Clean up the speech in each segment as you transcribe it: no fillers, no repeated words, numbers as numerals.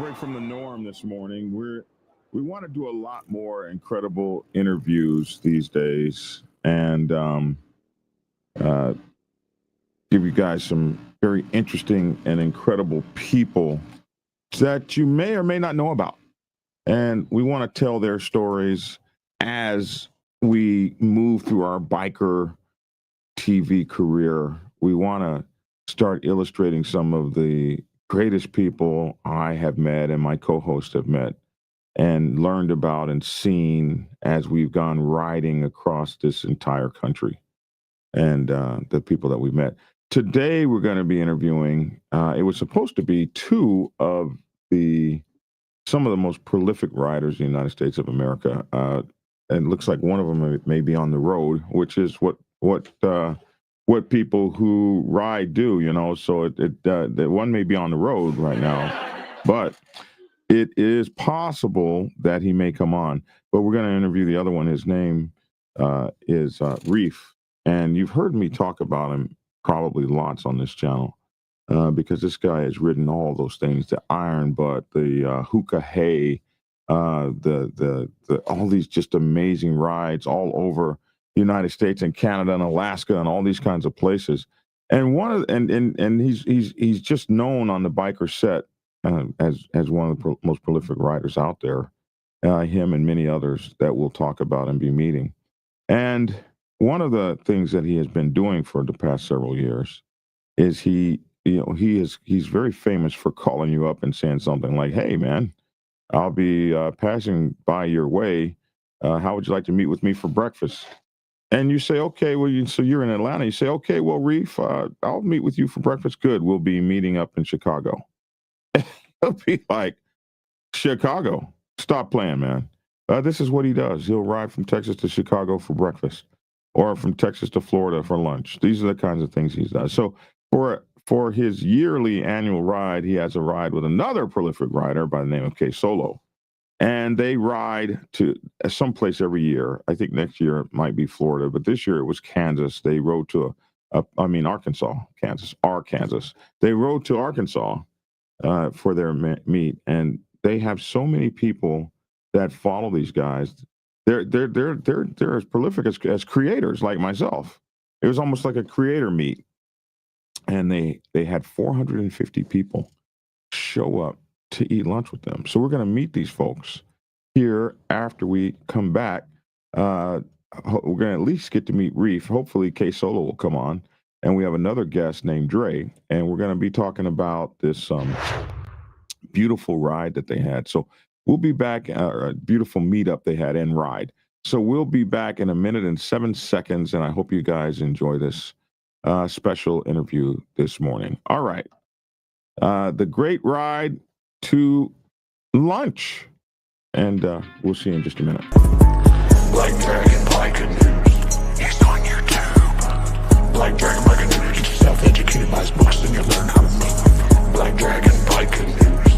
break from the norm this morning. We want to do a lot more incredible interviews these days, and uh, give you guys some very interesting and incredible people that you may or may not know about. And we want to tell their stories as we move through our biker TV career. We want to start illustrating some of the greatest people I have met and my co-hosts have met and learned about and seen as we've gone riding across this entire country, and the people that we've met. Today, we're going to be interviewing, it was supposed to be two of some of the most prolific riders in the United States of America. And it looks like one of them may be on the road, which is what people who ride do, you know. So the one may be on the road right now, but it is possible that he may come on. But we're going to interview the other one. His name is Reef, and you've heard me talk about him probably lots on this channel. Because this guy has ridden all those things: the iron butt, the hookah hay, the all these just amazing rides all over the United States and Canada and Alaska and all these kinds of places. And he's just known on the biker set as one of the most prolific riders out there. Him and many others that we'll talk about and be meeting. And one of the things that he has been doing for the past several years is he's very famous for calling you up and saying something like, "Hey, man, I'll be passing by your way. How would you like to meet with me for breakfast?" And you say, "Okay, well, so you're in Atlanta." You say, "Okay, well, Reef, I'll meet with you for breakfast. Good. We'll be meeting up in Chicago." He'll be like, "Chicago? Stop playing, man." This is what he does. He'll ride from Texas to Chicago for breakfast, or from Texas to Florida for lunch. These are the kinds of things he does. So for his yearly annual ride, he has a ride with another prolific rider by the name of K Solo. And they ride to someplace every year. I think next year it might be Florida, but this year it was Kansas. They rode to Arkansas. They rode to Arkansas for their meet, and they have so many people that follow these guys. They're as prolific as creators like myself. It was almost like a creator meet. And they had 450 people show up to eat lunch with them. So we're going to meet these folks here after we come back. We're going to at least get to meet Reef. Hopefully K Solo will come on. And we have another guest named Dre. And we're going to be talking about this beautiful ride that they had. So we'll be back, a beautiful meetup they had and ride. So we'll be back in 1 minute and 7 seconds. And I hope you guys enjoy this special interview this morning. All right. The great ride to lunch. And we'll see you in just a minute. Black Dragon Biker News. He's on YouTube. Black Dragon Biker News. Get yourself educated by his books and you'll learn how to move. Black Dragon Biker News.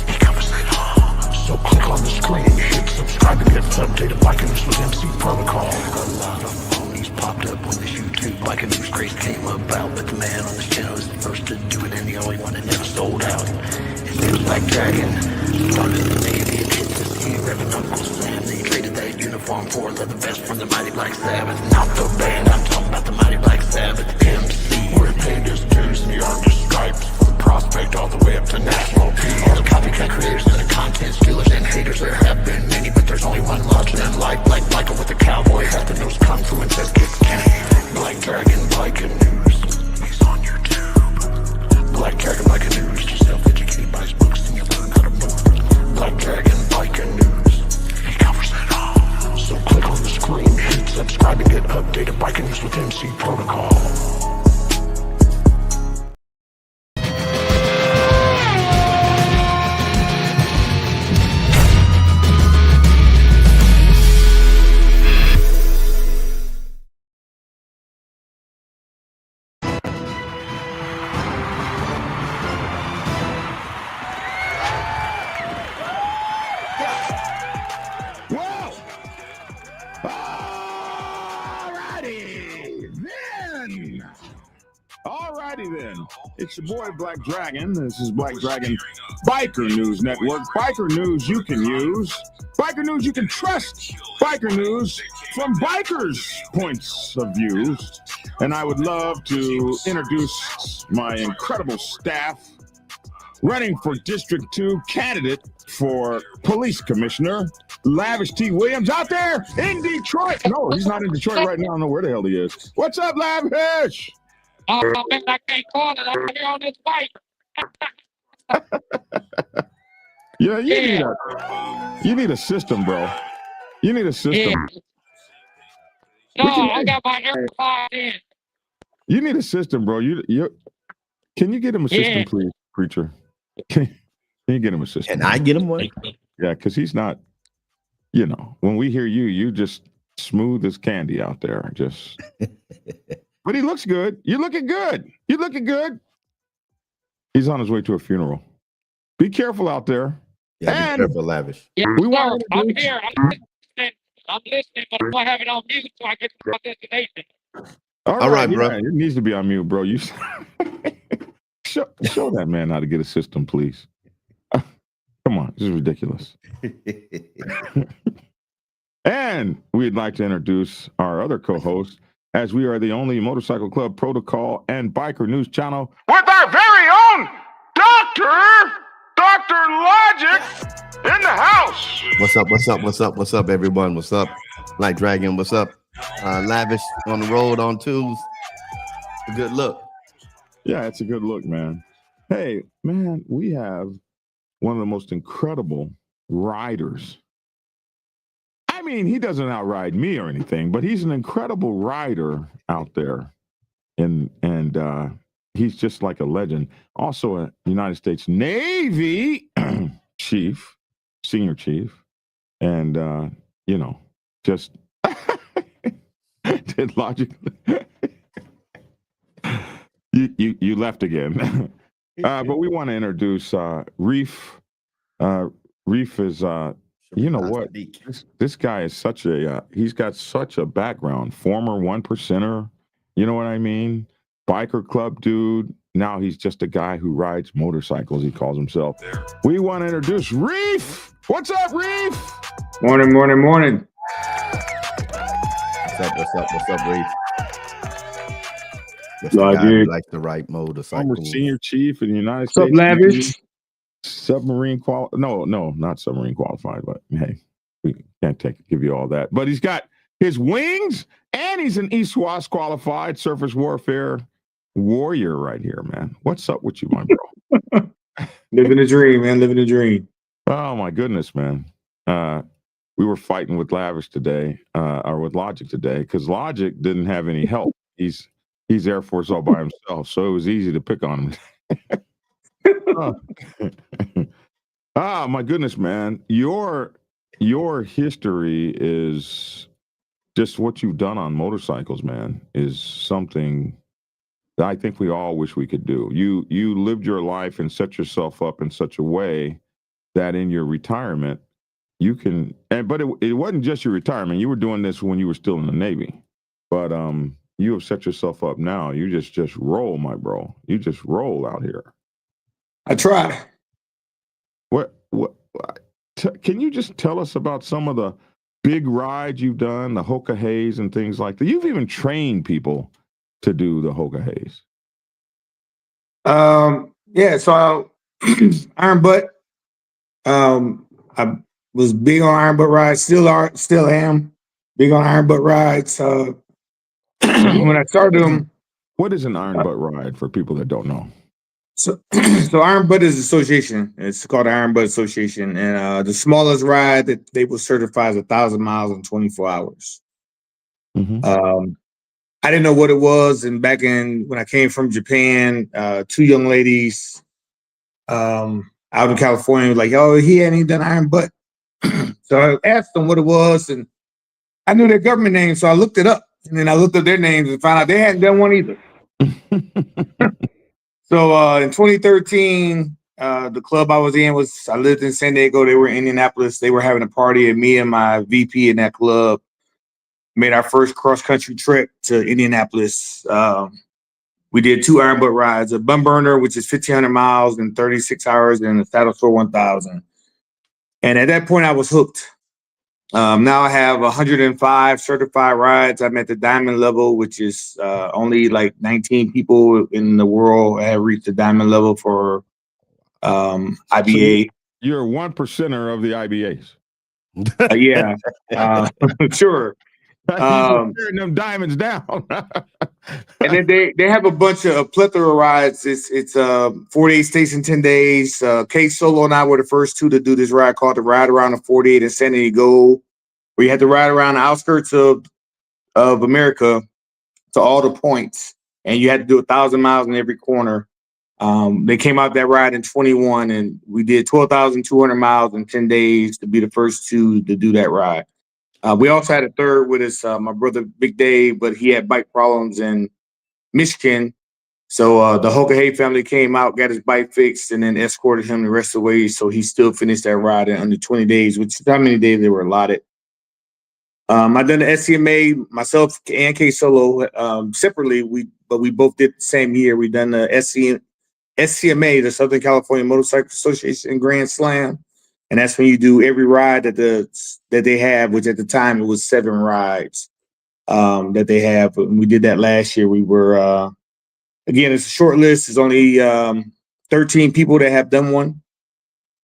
He covers it all. So click on the screen, hit subscribe and get updated Biker News with MC Protocol. A lot of phonies popped up on this YouTube. Biker News craze came about, but the man on this channel is the first to do it and the only one that never sold out. His name was Black Dragon. Started in the Navy and hit the sea, revving Uncle Sam. They traded that uniform for the best from the mighty Black Sabbath. Not the band, I'm talking about the mighty Black Sabbath. MC, where he paid his dues and he earned his stripes. From prospect all the way up to national peace. All the copycat creators and the content stealers and haters. There have been many, but there's only one larger than life. Like Michael with the cowboy hat that knows kung fu and says kick Kenny. Black Dragon Biker News. He's on YouTube. Black Dragon Biker News. Just self-educated by his books and you learn how to move. Black Dragon Biker News. He covers it all. So click on the screen, hit subscribe and get updated Biker News with MC Protocol. Whoa! Alrighty, then It's your boy Black Dragon. This is Black Dragon Biker News Network. Biker news you can use. Biker news you can trust. Biker news from bikers' points of views. And I would love to introduce my incredible staff running for District 2 candidate for police commissioner, Lavish T. Williams, out there in Detroit. No, he's not in Detroit right now. I don't know where the hell he is. What's up, Lavish? Oh, man, I can't call it. I'm here on this bike. Yeah, you need a system, bro. You need a system. Yeah. No, I got my AirPods in. You need a system, bro. Can you get him a system, please, preacher? Can you get him a system? Can I get him one? Yeah, because he's not, when we hear you just smooth as candy out there. Just but he looks good. You're looking good. You're looking good. He's on his way to a funeral. Be careful out there. Yeah, be careful, Lavish. Yeah, We want I'm here. I'm listening, but I'm going to have it on mute so I get to my destination. All right, bro. It needs to be on mute, bro. You show that man how to get a system, please. Come on, this is ridiculous. And we'd like to introduce our other co-host, as we are the only Motorcycle Club Protocol and Biker News channel with our very own Dr. Logic in the house. What's up, everyone? What's up? Black Dragon, what's up? Lavish on the road on twos. A good look. Yeah, it's a good look, man. Hey, man, we have one of the most incredible riders. I mean, he doesn't outride me or anything, but he's an incredible rider out there. And he's just like a legend. Also a United States Navy chief, senior chief. And, just did logically. You left again. But we want to introduce Reef. Reef is, you know what? This guy is he's got such a background. Former 1%er, you know what I mean? Biker club dude. Now he's just a guy who rides motorcycles, he calls himself. We want to introduce Reef. What's up, Reef? Morning. What's up, Reef? Likes to ride motorcycles. Former senior chief in the United What's up, States. Lavish? Submarine no, not submarine qualified, but hey, we can't give you all that. But he's got his wings, and he's an ESWAS qualified surface warfare warrior right here, man. What's up with you, my bro? Living a dream, man. Living a dream. Oh my goodness, man. We were fighting with Lavish today, or with Logic today, because Logic didn't have any help. He's Air Force all by himself, so it was easy to pick on him. Oh my goodness, man. Your history is just what you've done on motorcycles, man, is something that I think we all wish we could do. You lived your life and set yourself up in such a way that in your retirement you can, but it wasn't just your retirement. You were doing this when you were still in the Navy, but you have set yourself up now. You just roll, my bro. You just roll out here. I try. Can you just tell us about some of the big rides you've done, the Hoka Haze and things like that? You've even trained people to do the Hoka Haze. Yeah, so Iron Butt. I was big on Iron Butt rides, still am big on Iron Butt rides. When I started them. What is an Iron Butt ride for people that don't know? So Iron Butt is an association. It's called Iron Butt Association, and the smallest ride that they will certify is 1,000 miles in 24 hours. Mm-hmm. I didn't know what it was, and back when I came from Japan, two young ladies out in California were like, "Oh, he hadn't even done Iron Butt." So I asked them what it was, and I knew their government name, so I looked it up, and then I looked up their names and found out they hadn't done one either. So in 2013, the club I was in I lived in San Diego. They were in Indianapolis. They were having a party, and me and my VP in that club made our first cross-country trip to Indianapolis we did 2 iron butt rides, a bum burner, which is 1,500 miles in 36 hours, and a saddle sore 1,000. And at that point, I was hooked. Now I have 105 certified rides. I'm at the diamond level, which is only like 19 people in the world have reached the diamond level for IBA. So you're a 1%er of the IBAs. Yeah, sure. You're tearing them diamonds down. And then they have a bunch of plethora of rides. It's 48 states in 10 days. K Solo and I were the first 2 to do this ride called the Ride Around the 48 in San Diego, where you had to ride around the outskirts of America to all the points, and you had to do 1,000 miles in every corner. They came out that ride in 21, and we did 12,200 miles in 10 days to be the first 2 to do that ride. We also had a third with us, my brother Big Dave, but he had bike problems in Michigan. So the Hoka family came out, got his bike fixed, and then escorted him the rest of the way. So he still finished that ride in under 20 days, which is how many days they were allotted. I done the SCMA myself and K Solo separately. We both did the same year. We done the SCMA, the Southern California Motorcycle Association Grand Slam. And that's when you do every ride that they have, which at the time it was 7 rides that they have. And we did that last year. We were, again, it's a short list. There's only 13 people that have done one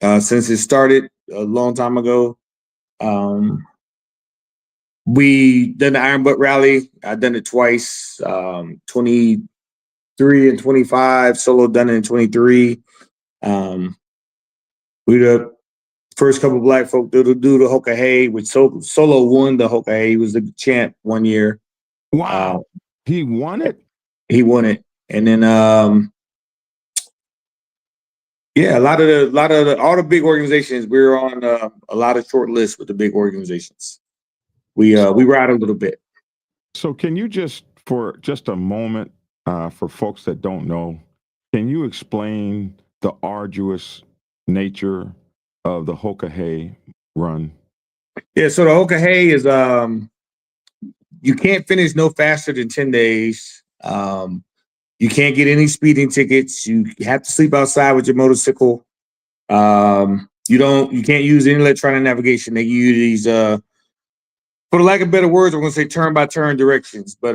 since it started a long time ago. We done the Iron Butt Rally. I've done it twice, 23 and 25. Solo done it in 23. We the first couple of black folk to do the Hoka, which Solo won the Hoka. He was the champ one year. Wow. He won it? He won it. And then yeah, all the big organizations, we're on a lot of short lists with the big organizations. We ride a little bit. So can you for just a moment, for folks that don't know, can you explain the arduous nature of the Hoka run? Yeah, so the Hoka is you can't finish no faster than 10 days. You can't get any speeding tickets. You have to sleep outside with your motorcycle. You can't use any electronic navigation. They use these for the lack of better words, I'm gonna say turn by turn directions, but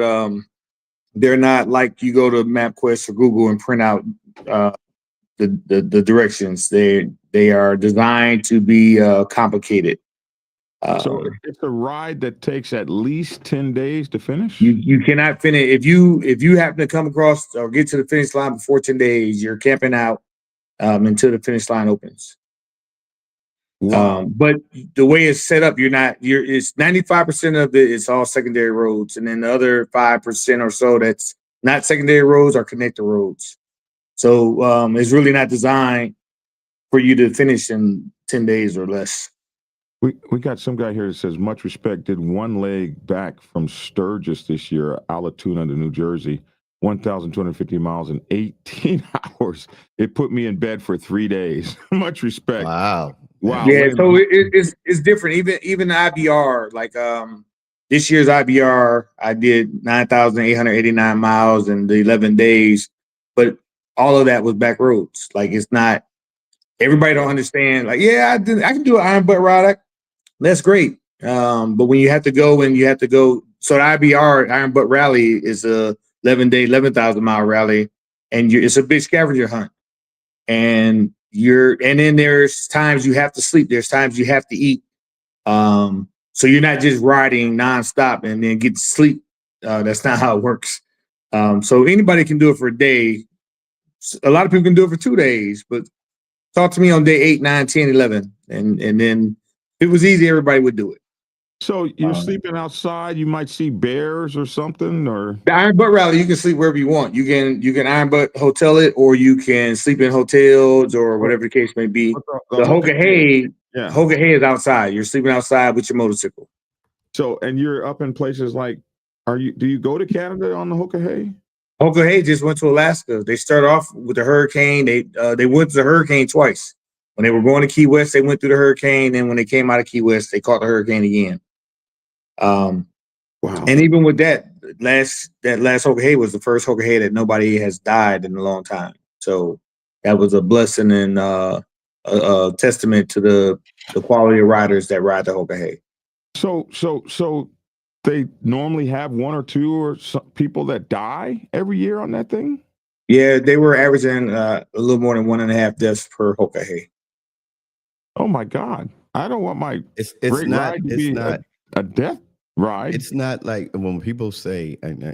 they're not like you go to MapQuest or Google and print out the directions. They are designed to be complicated. So it's a ride that takes at least 10 days to finish? You cannot finish if you happen to come across or get to the finish line before 10 days, you're camping out until the finish line opens. Wow. But the way it's set up, it's 95% of it is all secondary roads, and then the other 5% or so that's not secondary roads are connector roads. So it's really not designed for you to finish in 10 days or less. We got some guy here that says, much respect, did one leg back from Sturgis this year, Alatoona to New Jersey, 1,250 miles in 18 hours. It put me in bed for 3 days. Much respect. Wow. Yeah, so it's different. Even the IBR, like this year's IBR, I did 9,889 miles in the 11 days, but all of that was back roads. Like it's not. Everybody don't understand. Like, yeah, I can do an iron butt ride. That's great. But when you have to go, so the IBR Iron Butt Rally is a 11-day, 11,000 mile rally, and it's a big scavenger hunt. And then there's times you have to sleep. There's times you have to eat. So you're not just riding nonstop and then get to sleep. That's not how it works. So anybody can do it for a day. A lot of people can do it for 2 days, but talk to me on day 8, 9, 10, 11. And then if it was easy, everybody would do it. So you're sleeping outside, you might see bears or something, or the Iron Butt Rally, you can sleep wherever you want. You can Iron Butt hotel it, or you can sleep in hotels or whatever the case may be. The Hoka is outside. You're sleeping outside with your motorcycle. So, and you're up in places like, do you go to Canada on the Hoka? Hoka just went to Alaska. They started off with the hurricane. They went to the hurricane twice. When they were going to Key West, they went through the hurricane. And when they came out of Key West, they caught the hurricane again. Wow. And even with that, that last Hoka was the first Hoka that nobody has died in a long time. So that was a blessing and a testament to the quality of riders that ride the Hoka. So they normally have one or two or some people that die every year on that thing. Yeah, they were averaging a little more than 1.5 deaths per Hoka. Oh my God! I don't want my It's great not ride to it's be not a death ride. it's not like when people say, and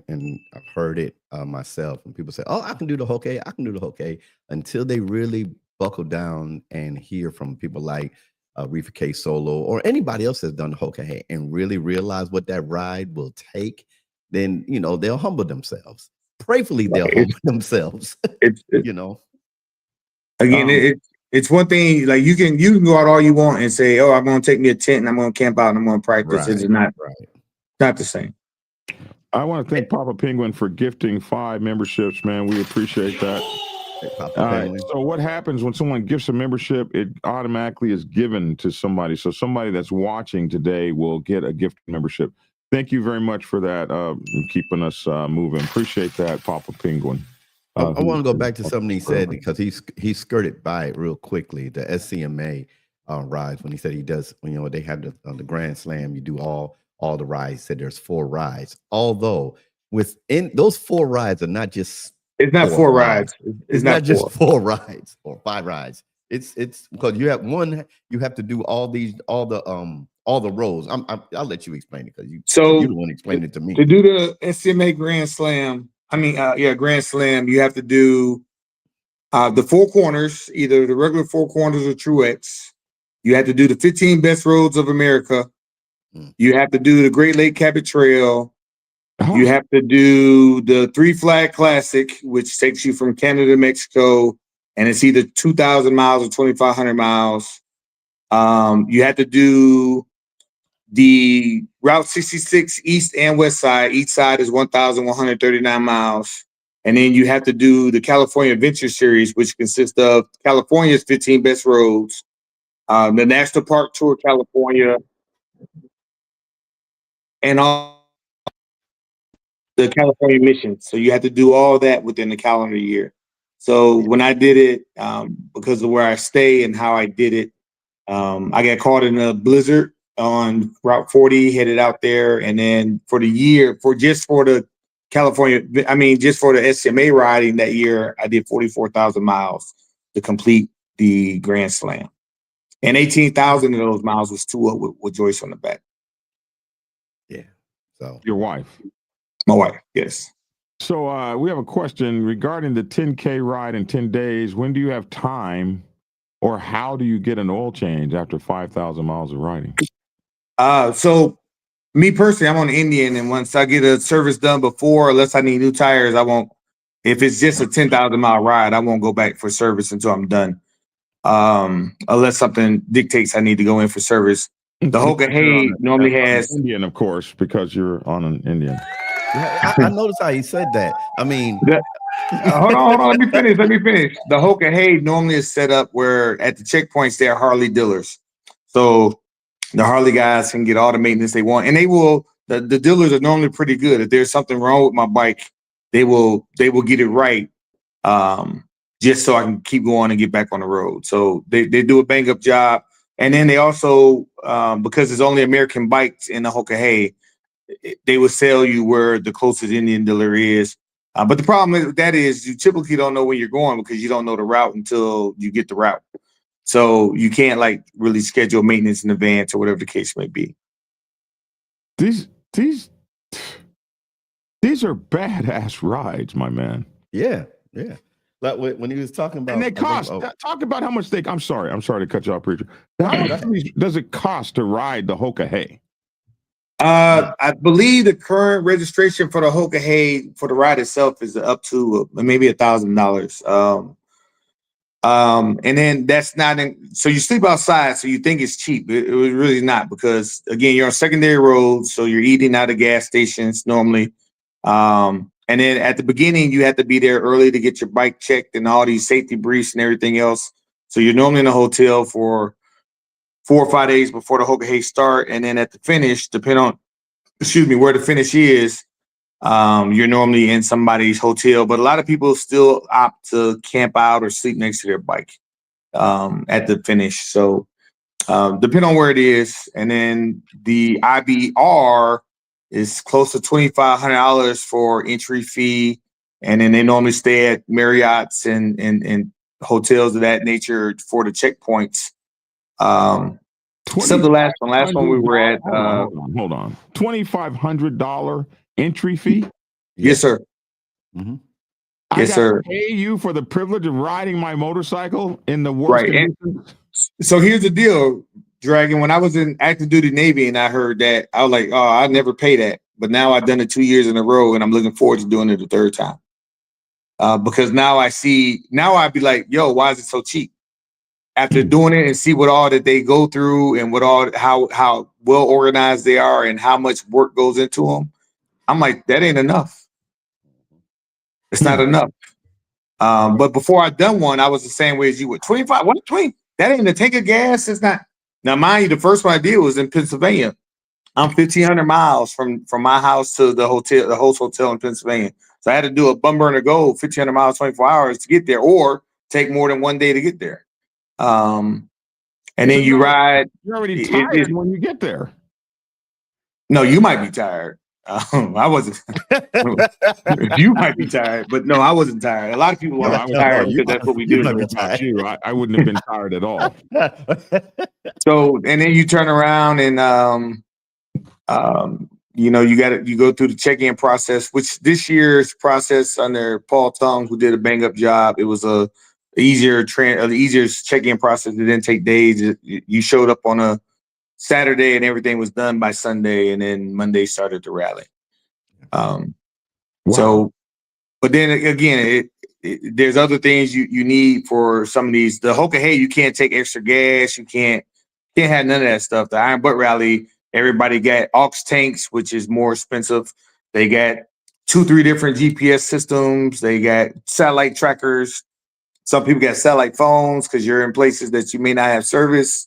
I've heard it myself, when people say, "Oh, I can do the Hoka, I can do the Hoka," until they really buckle down and hear from people like Reef and K Solo or anybody else that's done the Hoka and really realize what that ride will take, then they'll humble themselves. Prayfully, they'll humble themselves. It's you know. again, it's one thing. Like you can go out all you want and say, "Oh, I'm going to take me a tent and I'm going to camp out and I'm going to practice." It's not the same. I want to thank Papa Penguin for gifting 5 memberships, man. We appreciate that. So what happens when someone gifts a membership? It automatically is given to somebody. So somebody that's watching today will get a gift membership. Thank you very much for that, keeping us moving. Appreciate that, Papa Penguin. I want to go back to something he said because he skirted by it real quickly. The SCMA rides, when he said he does, they have the Grand Slam, you do all the rides. He said there's 4 rides. Although within those 4 rides are not just it's not 4 rides. It's not just 4 rides or 5 rides. It's because you have one. You have to do all the rows. I'll let you explain it because you're the one explaining it to me. To do the SCMA Grand Slam, Grand Slam, you have to do the 4 corners, either the regular 4 corners or Truex. You have to do the 15 best roads of America. You have to do the Great Lake Cabot Trail. You have to do the 3 Flag Classic, which takes you from Canada to Mexico, and it's either 2,000 miles or 2,500 miles. You have to do the Route 66 east and west side. Each side is 1,139 miles. And then you have to do the California Adventure Series, which consists of California's 15 best roads, the National Park Tour California, and all the California missions. So you have to do all that within the calendar year. So when I did it, because of where I stay and how I did it, I got caught in a blizzard on Route 40, headed out there. And then for the year, just for the SCMA riding that year, I did 44,000 miles to complete the Grand Slam. And 18,000 of those miles was 2 with Joyce on the back. Yeah. So your wife. My wife, yes. So we have a question regarding the 10K ride in 10 days. When do you have time, or how do you get an oil change after 5,000 miles of riding? So me personally, I'm on Indian, and once I get a service done before, unless I need new tires, I won't. If it's just a 10,000 mile ride, I won't go back for service until I'm done. Unless something dictates I need to go in for service. The Hoka normally has Indian, of course, because you're on an Indian. I noticed how he said that. I mean, hold on. Let me finish. The Hoka normally is set up where at the checkpoints they're Harley dealers, so the Harley guys can get all the maintenance they want, and they will. The dealers are normally pretty good. If there's something wrong with my bike, they will get it right, just so I can keep going and get back on the road. So they do a bang up job, and then they also because it's only American bikes in the Hoka, they will sell you where the closest Indian dealer is. But the problem with that is you typically don't know where you're going because you don't know the route until you get the route. So you can't really schedule maintenance in advance or whatever the case may be. These are badass rides, my man. Yeah. Like when he was talking about, and they cost. Talk about how much they. I'm sorry to cut you off, preacher. How much does it cost to ride the Hoka? I believe the current registration for the Hoka for the ride itself is up to maybe $1,000. And then that's not so you sleep outside, so you think it's cheap. It was really not, because again, you're on secondary roads, so you're eating out of gas stations normally. And then at the beginning, you have to be there early to get your bike checked and all these safety briefs and everything else. So you're normally in a hotel for 4 or 5 days before the Hoka start, and then at the finish, depending on where the finish is, You're normally in somebody's hotel, but a lot of people still opt to camp out or sleep next to their bike at the finish. So depending on where it is, and then the IBR is close to $2,500 for entry fee, and then they normally stay at Marriott's and hotels of that nature for the checkpoints. Except the last one. Last one we were at. Hold on. $2,500 entry fee. Yes, sir. Mm-hmm. Yes, sir. Pay you for the privilege of riding my motorcycle in the worst conditions. So here's the deal, Dragon. When I was in active duty Navy and I heard that, I was like, oh, I never pay that. But now I've done it 2 years in a row, and I'm looking forward to doing it the third time. Because now I see. Now I'd be like, yo, why is it so cheap? After doing it and see what all that they go through and what all how well organized they are and how much work goes into them, I'm like, that ain't enough. It's not enough. But before I done one, I was the same way as you were. 25, what 20? That ain't a tank of gas. It's not. Now, mind you, the first one I did was in Pennsylvania. I'm 1,500 miles from my house to the hotel, the host hotel in Pennsylvania. So I had to do a bum burner go 1,500 miles, 24 hours to get there, or take more than 1 day to get there. And then you ride. You're already tired when you get there. No, you might be tired. I wasn't. You might be tired, but no, I wasn't tired. A lot of people are tired because that's what we do. I wouldn't have been tired at all. So, and then you turn around and you know, you go through the check-in process, which this year's process under Paul Tongue, who did a bang-up job, it was the easier check-in process. It didn't take days. You showed up on a Saturday and everything was done by Sunday, and then Monday started the rally. Wow. So, but then again, there's other things you need for some of these. The Hoka Hey, you can't take extra gas. You can't have none of that stuff. The Iron Butt Rally, everybody got aux tanks, which is more expensive. They got 2-3 different GPS systems. They got satellite trackers. Some people got satellite phones because you're in places that you may not have service.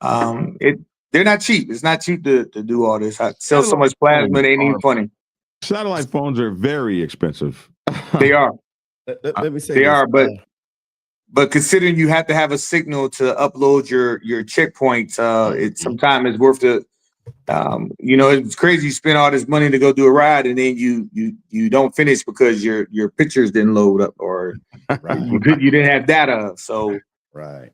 They're not cheap. It's not cheap to do all this. I sell so much plasma, it ain't even funny. Satellite phones are very expensive. They are. Let me say they this. are, but considering you have to have a signal to upload your checkpoints, it sometimes is worth the. You know, it's crazy. You spend all this money to go do a ride, and then you don't finish because your pictures didn't load up, or you didn't have data. So right.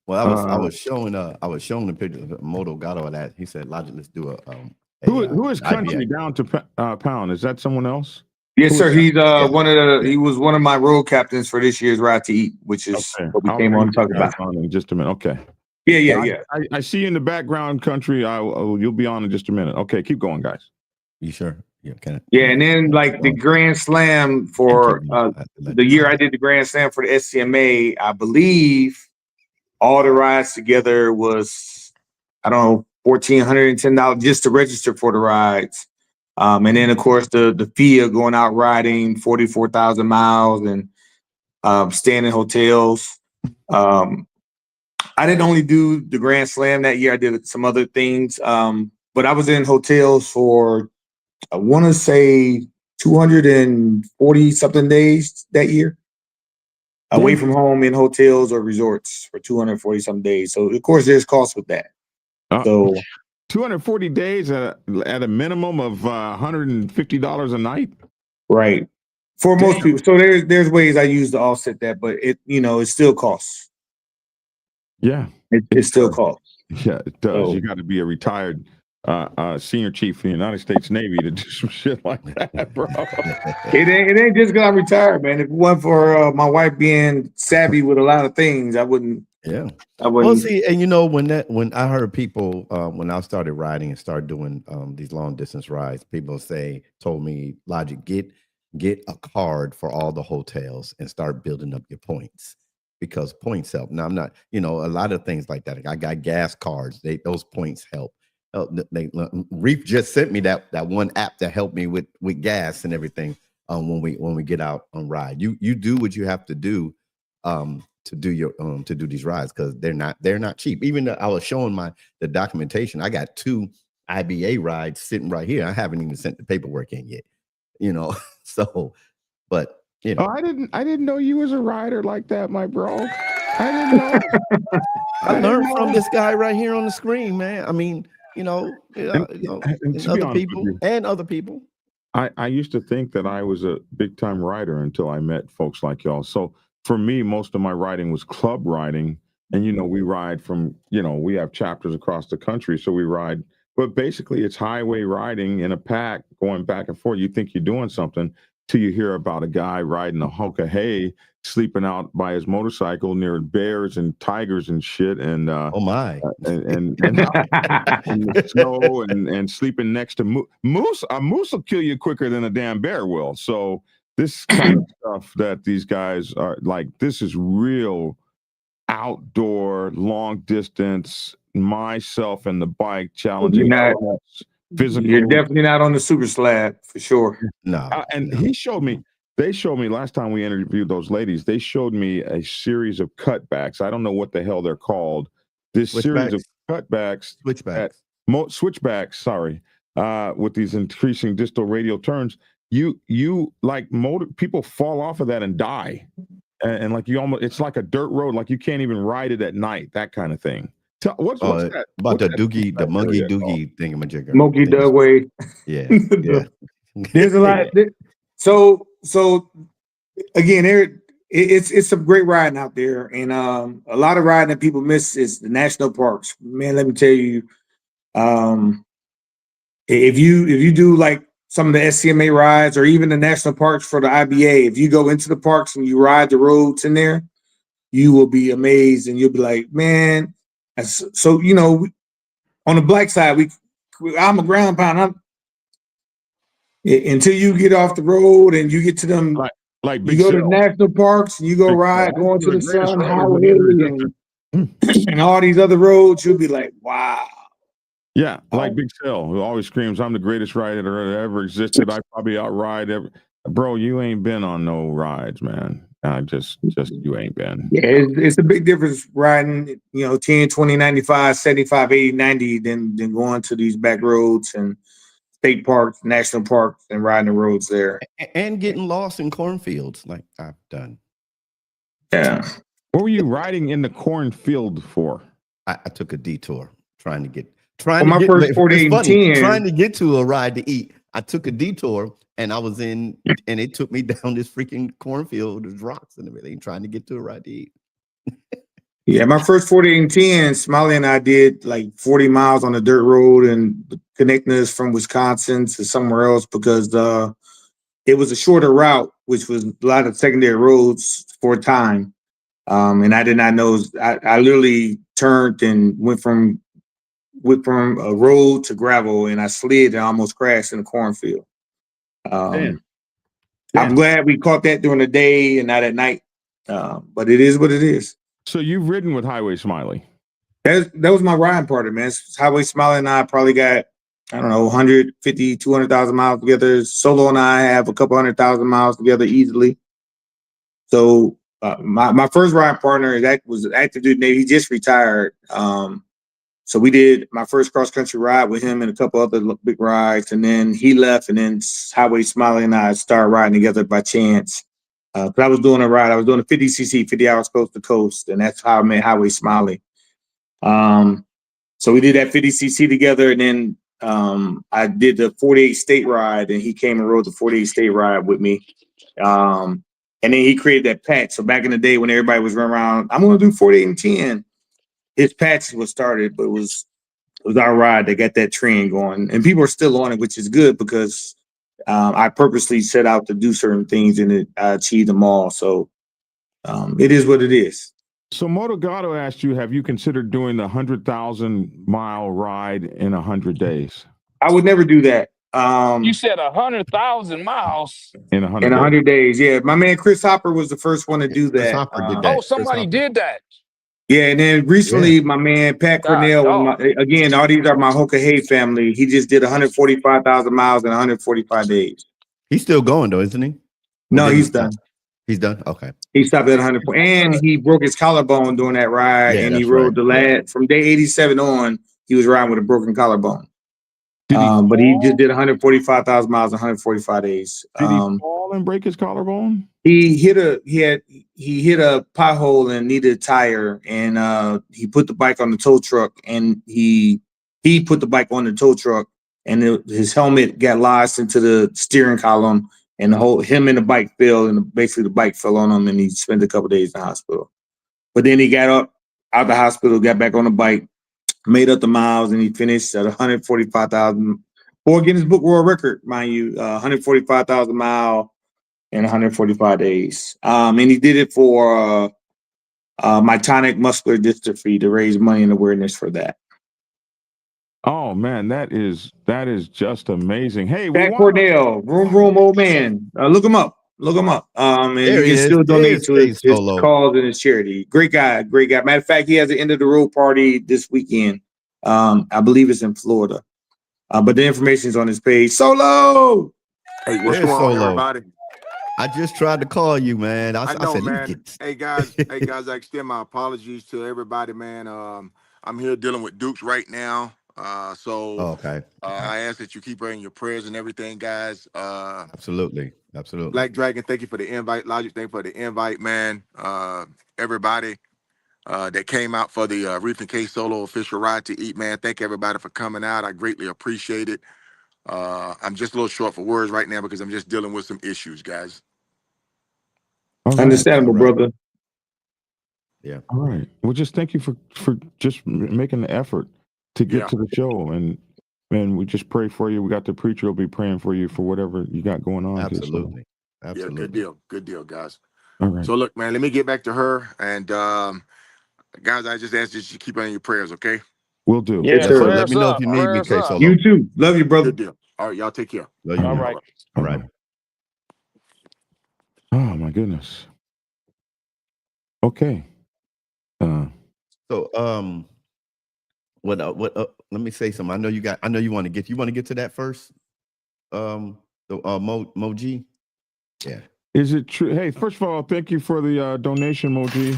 Well, I was showing the picture of Moto got all that. He said, "Logic, let's do a." Who is Country down to Pound? Is that someone else? Yes, sir. He's he was one of my road captains for this year's Ride to Eat, which is what we came on to talk about. In just a minute. Okay. Yeah. I see you in the background, Country. You'll be on in just a minute. Okay, keep going, guys. You sure? Yeah, and then like the Grand Slam for the year I did the Grand Slam for the SCMA, I believe all the rides together was, I don't know, $1,410 just to register for the rides. And then of course the fee of going out riding 44,000 miles and staying in hotels. I didn't only do the Grand Slam that year. I did some other things. But I was in hotels for, I want to say 240 something days that year. Away from home in hotels or resorts for 240 some days. So of course there's costs with that. So 240 days at a minimum of $150 a night. Right. For most people. So there's ways I use to offset that, but it still costs. Yeah. It still costs. Yeah, it does. So, you got to be a retired senior chief of the United States Navy to do some shit like that, bro. It ain't just because I'm retired, man. If it wasn't for my wife being savvy with a lot of things, I wouldn't. Yeah, I wouldn't. Well, see, and when I heard people when I started riding and started doing these long distance rides, people told me, Logic, get a card for all the hotels and start building up your points, because points help. Now I'm not, a lot of things like that. I got gas cards. Those points help. Reef just sent me that one app that helped me with gas and everything when we get out on ride. You do what you have to do to do these rides, because they're not cheap. Even though I was showing the documentation, I got two IBA ride sitting right here. I haven't even sent the paperwork in yet, you know. So, but you know, Oh, I didn't know you was a rider like that, my bro. I didn't know. I I didn't learned from know. this guy right here on the screen, man. I mean, you know, And and to be other honest with people you, and other people. I used to think that I was a big time rider until I met folks like y'all. So for me, most of my riding was club riding. And, we ride from, we have chapters across the country. So we ride, but basically it's highway riding in a pack going back and forth. You think you're doing something till you hear about a guy riding a hunk of hay, sleeping out by his motorcycle near bears and tigers and shit. And, Oh my. and in the snow and sleeping next to moose. A moose will kill you quicker than a damn bear will. So this kind of stuff that these guys are like, this is real outdoor, long distance, myself and the bike challenging You're physical. definitely not on the super slab for sure. No. And no. they showed me last time we interviewed those ladies, they showed me a series of cutbacks. I don't know what the hell they're called. This series of cutbacks, switchbacks, sorry, with these increasing distal radial turns. You like people fall off of that and die. And like it's like a dirt road, like you can't even ride it at night, that kind of thing. What's that? About the doogie, the monkey doogie thingamajigger. Monkey Dugway. Yeah. Yeah. There's a lot. So again, it's some great riding out there, and a lot of riding that people miss is the national parks. Man, let me tell you, if you do like some of the SCMA rides or even the national parks for the IBA, if you go into the parks and you ride the roads in there, you will be amazed, and you'll be like, man. So on the black side, I'm a ground pound. Until you get off the road and you get to them, like you go to national parks and you go ride, going to the Sun Highway and all these other roads, you'll be like, wow. Yeah, like Big Cell, who always screams, "I'm the greatest rider that ever existed. I probably outride every." Bro, you ain't been on no rides, man. Just you ain't been. Yeah, it's a big difference riding, 10, 20, 95, 75, 80, 90 than going to these back roads and state parks, national parks, and riding the roads there. And getting lost in cornfields like I've done. Yeah. What were you riding in the cornfield for? I took a detour trying to get first 48 and 10. Trying to get to a ride to eat. I took a detour and I was and it took me down this freaking cornfield. There's rocks and everything, trying to get to a ride to eat. Yeah, my first 48 and 10, Smiley and I did like 40 miles on a dirt road and connecting us from Wisconsin to somewhere else because it was a shorter route, which was a lot of secondary roads for a time. And I did not know. I literally turned and went from a road to gravel, and I slid and almost crashed in a cornfield. I'm glad we caught that during the day and not at night. But it is what it is. So you've ridden with Highway Smiley. That was my riding partner, man. Highway Smiley and I probably got, 150, 200,000 miles together. Solo and I have a couple 100,000 miles together easily. So my first riding partner was an active duty Navy. He just retired. So we did my first cross country ride with him and a couple other big rides, and then he left, and then Highway Smiley and I started riding together by chance. But I was doing a ride. I was doing a 50cc, 50 hours coast to coast, and that's how I met Highway Smiley. So we did that 50cc together, and then I did the 48 state ride, and he came and rode the 48 state ride with me. And then he created that patch. So back in the day when everybody was running around, I'm going to do 48 and 10. His patch was started, but it was our ride that got that trend going, and people are still on it, which is good because I purposely set out to do certain things and I achieved them all. So it is what it is. So Motogato asked you, have you considered doing the 100,000-mile ride in 100 days? I would never do that. You said 100,000 miles in 100 days. Yeah, my man Chris Hopper was the first one to do that. Chris Hopper did that. Oh, somebody did that. Yeah, and then recently, my man Pat Cornell, again, all these are my Hoka Hay family. He just did 145,000 miles in 145 days. He's still going though, isn't he? No, he's done. He's done. Okay. He stopped at 100, and he broke his collarbone doing that ride, and he rode the lad from day 87 on. He was riding with a broken collarbone. But he just did 145,000 miles in 145 days. Did he fall and break his collarbone? He hit a pothole and needed a tire, and he put the bike on the tow truck, and he put the bike on the tow truck, and his helmet got lodged into the steering column, and him and the bike fell, and basically the bike fell on him, and he spent a couple days in the hospital. But then he got up out the hospital, got back on the bike, made up the miles, and he finished at 145,000 for Guinness Book World Record, mind you, 145,000 mile in 145 days. And he did it for myotonic muscular dystrophy to raise money and awareness for that. Oh man, that is just amazing. Hey, Jack Cornell, room, old man. Look him up. And There you can still donate to his Solo. cause and his charity. Great guy. Matter of fact, he has an end of the road party this weekend. I believe it's in Florida. But the information is on his page. Solo. Hey, what's There's going on, Solo. everybody? I just tried to call you, man. I know, said, man. Hey guys, I extend my apologies to everybody, man. I'm here dealing with Dukes right now. Okay. I ask that you keep her in your prayers and everything, guys. Absolutely. Black Dragon, thank you for the invite. Logic, thank you for the invite, man. Everybody that came out for the Reef and K Solo official ride to Eat, man. Thank everybody for coming out. I greatly appreciate it. I'm just a little short for words right now because I'm just dealing with some issues, guys. Understandable, brother. Yeah. All right. Well, just thank you for just making the effort to get to the show, and we just pray for you. We got the preacher will be praying for you for whatever you got going on. Absolutely. Yeah, good deal, guys. All right. So look, man, let me get back to her, and guys, I just ask that you keep her in your prayers, okay? Will do. Yes, sir. Let me know if you need me, K Solo. You too. Love you, brother. Good deal. All right, y'all take care. Love you. All right. All right. Oh my goodness. Okay. So let me say something. I know you want to get to that first. Moji. Yeah. Is it true? Hey, first of all, thank you for the donation, Moji.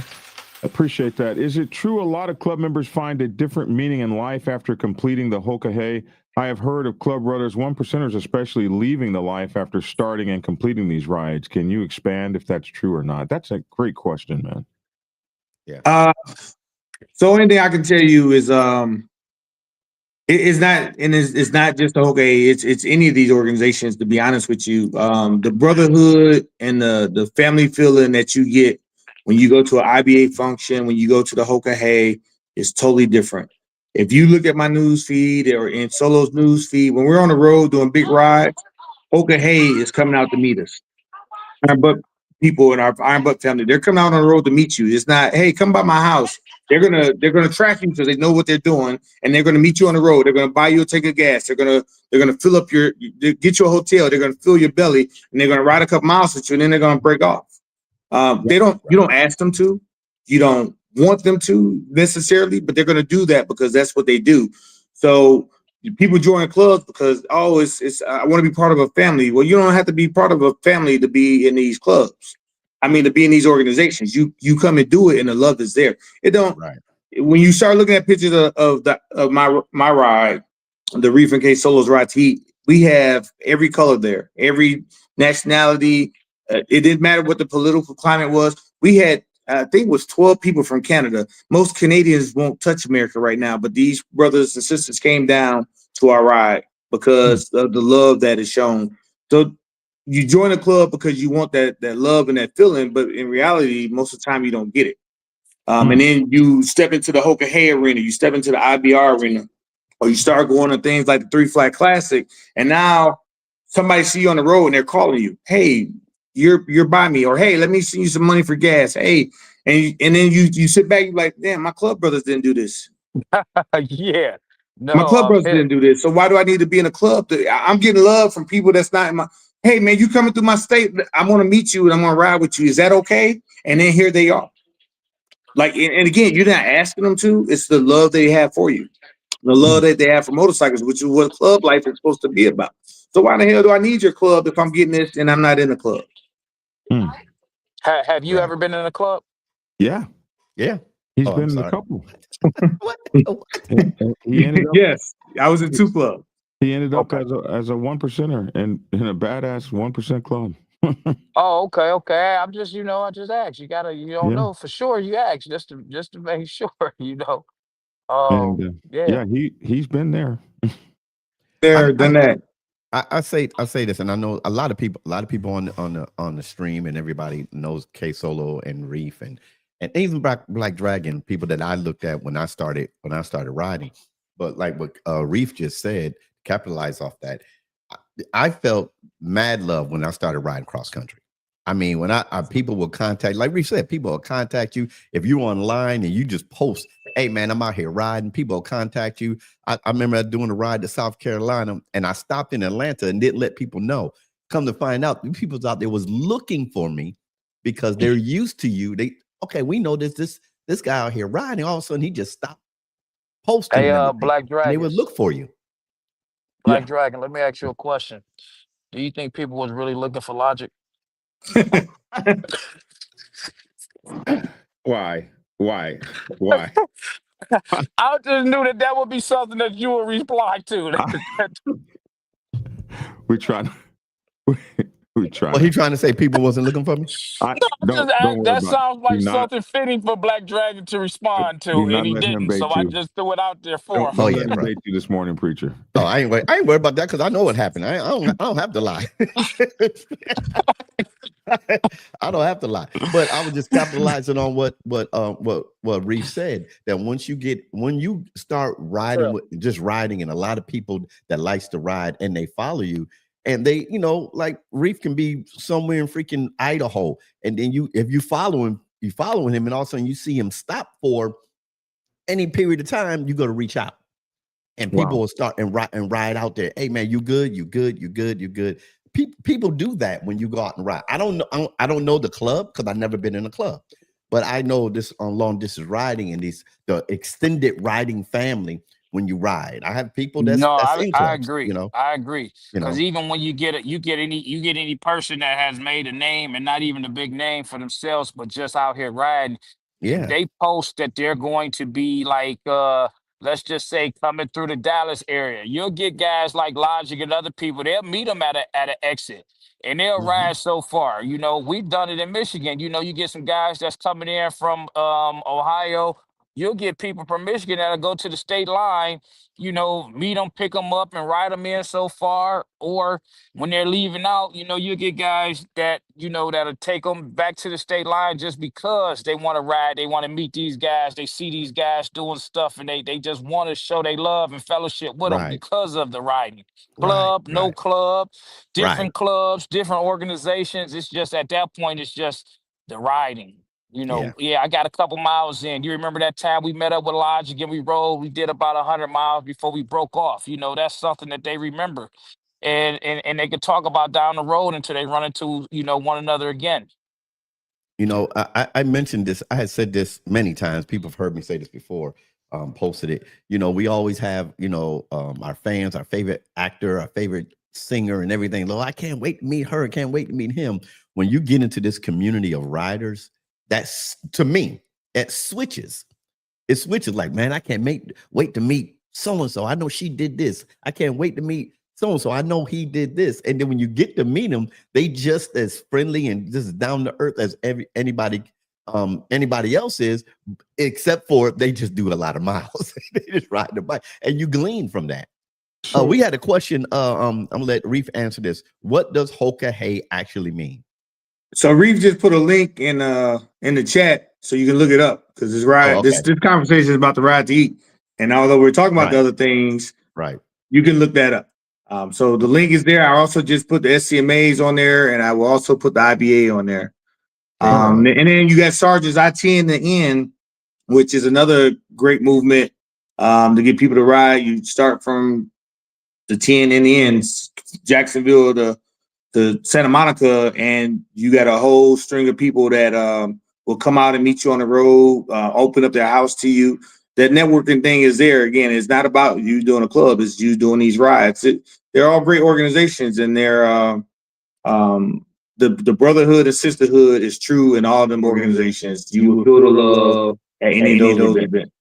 Appreciate that. Is it true a lot of club members find a different meaning in life after completing the Hoka Hey? I have heard of club runners, 1%ers especially, leaving the life after starting and completing these rides. Can you expand if that's true or not? That's a great question, man. Yeah. So anything I can tell you is it's not just the Hoka. It's any of these organizations, to be honest with you. The brotherhood and the family feeling that you get when you go to an IBA function, when you go to the Hoka Hey, is totally different. If you look at my news feed or in Solo's news feed, when we're on the road doing big rides, Hoka Hey is coming out to meet us. Iron Butt people in our Iron Butt family, they're coming out on the road to meet you. It's not, hey, come by my house. They're gonna track you because they know what they're doing, and they're gonna meet you on the road. They're gonna buy you a tank of gas. They're gonna fill up get you a hotel. They're gonna fill your belly, and they're gonna ride a couple miles with you, and then they're gonna break off. You don't ask them to, you don't want them to necessarily, but they're gonna do that because that's what they do. So people join clubs because I want to be part of a family. Well, you don't have to be part of a family to be in these clubs. I mean, to be in these organizations, you come and do it, and the love is there. It don't. Right. When you start looking at pictures of my ride, the Reef and K Solo's ride to Eat, we have every color there, every nationality. It didn't matter what the political climate was. We had, I think it was 12 people from Canada. Most Canadians won't touch America right now, but these brothers and sisters came down to our ride because of the love that is shown. So you join a club because you want that love and that feeling, but in reality, most of the time you don't get it. And then you step into the Hoka Hey arena, you step into the IBR arena, or you start going to things like the Three Flag Classic, and now somebody see you on the road and they're calling you, hey, you're by me, or hey, let me send you some money for gas. Hey, and then you sit back, you're like, damn, my club brothers didn't do this. Yeah. No, My club brothers didn't do this. So why do I need to be in a club? I'm getting love from people that's not in my. Hey man, you coming through my state? I want to meet you and I'm gonna ride with you. Is that okay? And then here they are. Like, and again, you're not asking them to. It's the love they have for you, the love that they have for motorcycles, which is what club life is supposed to be about. So why the hell do I need your club if I'm getting this and I'm not in the club? Have you ever been in a club? Yeah. He's been in a couple. What? He ended up, Yes, I was in 2 clubs. He ended up Okay. as a 1%er in a badass 1% club. Oh, okay, okay. I'm just, I just asked. You don't Yeah, know for sure. You ask just to make sure, and Yeah. yeah, he's been there. I, There, I done that. I say this, and I know a lot of people on the stream, and everybody knows K Solo and Reef and even Black Dragon, people that I looked at when I started riding. But like what Reef just said, capitalize off that. I felt mad love when I started riding cross country. I mean, when I people will contact, like Reef said, people will contact you if you're online and you just post, "Hey man, I'm out here riding." People will contact you. I remember doing a ride to South Carolina, and I stopped in Atlanta and didn't let people know. Come to find out, the people out there was looking for me because they're used to you. Okay, we know this guy out here riding. All of a sudden, he just stopped posting Hey, and everything, Black and they would Dragons. look for you. Black Yeah. Dragon, let me ask you a question. Do you think people was really looking for logic? Why? Why? Why? I just knew that would be something that you would reply to. we trying. We trying Well, he to. trying to say people wasn't looking for me. No, I'm just Don't worry that about it. sounds like something fitting for Black Dragon to respond Do to, and not he let him didn't. So bait I you. just threw it out there for him. Oh Don't yeah, let him bro. bait you this morning, preacher. Oh, I ain't worried about that because I know what happened. I don't have to lie. I don't have to lie. But I was just capitalizing on what Reef said, that when you start riding True. with just riding, and a lot of people that likes to ride and they follow you, and they, like Reef can be somewhere in freaking Idaho, and then if you following him, and all of a sudden you see him stop for any period of time, you got to reach out. And people Wow. will start and ride out there. Hey man, you good? You good? You good? You good? People do that when you go out and ride. I don't know. I don't know the club because I've never been in a club, but I know this on long distance riding and the extended riding family. When you ride, I have people that's No, in I clubs. agree. I agree. You Because know. even when you get any person that has made a name and not even a big name for themselves, but just out here riding, if Yeah. they post that they're going to be like let's just say coming through the Dallas area, you'll get guys like Logic and other people, they'll meet them at an exit and they'll Mhm. ride so far. We've done it in Michigan. You get some guys that's coming in from Ohio. You'll get people from Michigan that'll go to the state line, meet them, pick them up, and ride them in so far. Or when they're leaving out, you get guys that, that'll take them back to the state line just because they want to ride. They want to meet these guys. They see these guys doing stuff and they just want to show they love and fellowship with them Right. because of the riding. Right. Club, no Right. club, Right. different clubs, different organizations. It's just at that point, it's just the riding. Yeah. Yeah, I got a couple miles in. You remember that time we met up with Logic and we rode? We did about 100 miles before we broke off. That's something that they remember, and they could talk about down the road until they run into one another again. I mentioned this. I had said this many times. People have heard me say this before. Posted it. We always have, our fans, our favorite actor, our favorite singer, and everything. Lord, I can't wait to meet her. I can't wait to meet him. When you get into this community of riders, that's to me, it switches. It switches like, man, I can't wait to meet so and so. I know she did this. I can't wait to meet so and so. I know he did this. And then when you get to meet them, they just as friendly and just down to earth as anybody else is, except for they just do a lot of miles. They just ride the bike, and you glean from that. So We had a question. I'm gonna let Reef answer this. What does Hoka Hey actually mean? So Reef just put a link in the chat so you can look it up because this Oh, ride okay. this conversation is about the ride to eat. And although we're talking about the Right. other things, Right. you can look that up. So the link is there. I also just put the SCMAs on there, and I will also put the IBA on there. And then you got Sarge's IT in the end, which is another great movement to get people to ride. You start from the 10 in the end, Jacksonville to Santa Monica, and you got a whole string of people that will come out and meet you on the road, open up their house to you. That networking thing is there. Again, it's not about you doing a club, it's you doing these rides. They're all great organizations, and they're the brotherhood and sisterhood is true in all them organizations. You will feel the love at any of those events.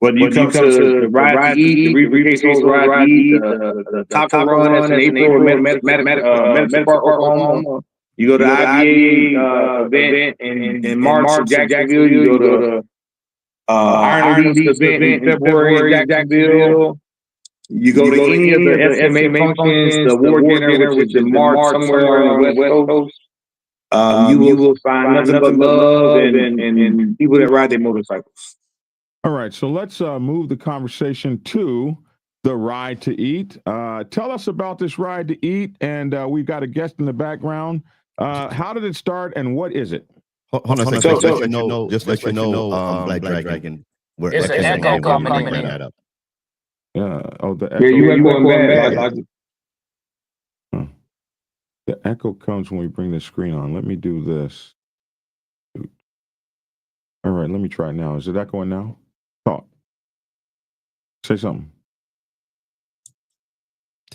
Whether you come to the Ride to Eat, the Reef and K Solo Ride to Eat, the Taco Run that's in April in Medicine Park, Oklahoma. You go to IBA event in March in Jacksonville. You go to Iron Elite's event in February in Jacksonville. You go to any of the SMA functions, the award dinner, which is in March somewhere on the West Coast. You will find nothing but love and people that ride their motorcycles. All right, so let's move the conversation to the Ride to Eat. Tell us about this Ride to Eat, and we've got a guest in the background. How did it start, and what is it? Hold on a second. Just let you know, Black Dragon. It's an echo coming in. Yeah. Oh, the echo. Yeah, you went going bad. The echo comes when we bring the screen on. Let me do this. All right, let me try it now. Is it echoing now? Talk. Say something.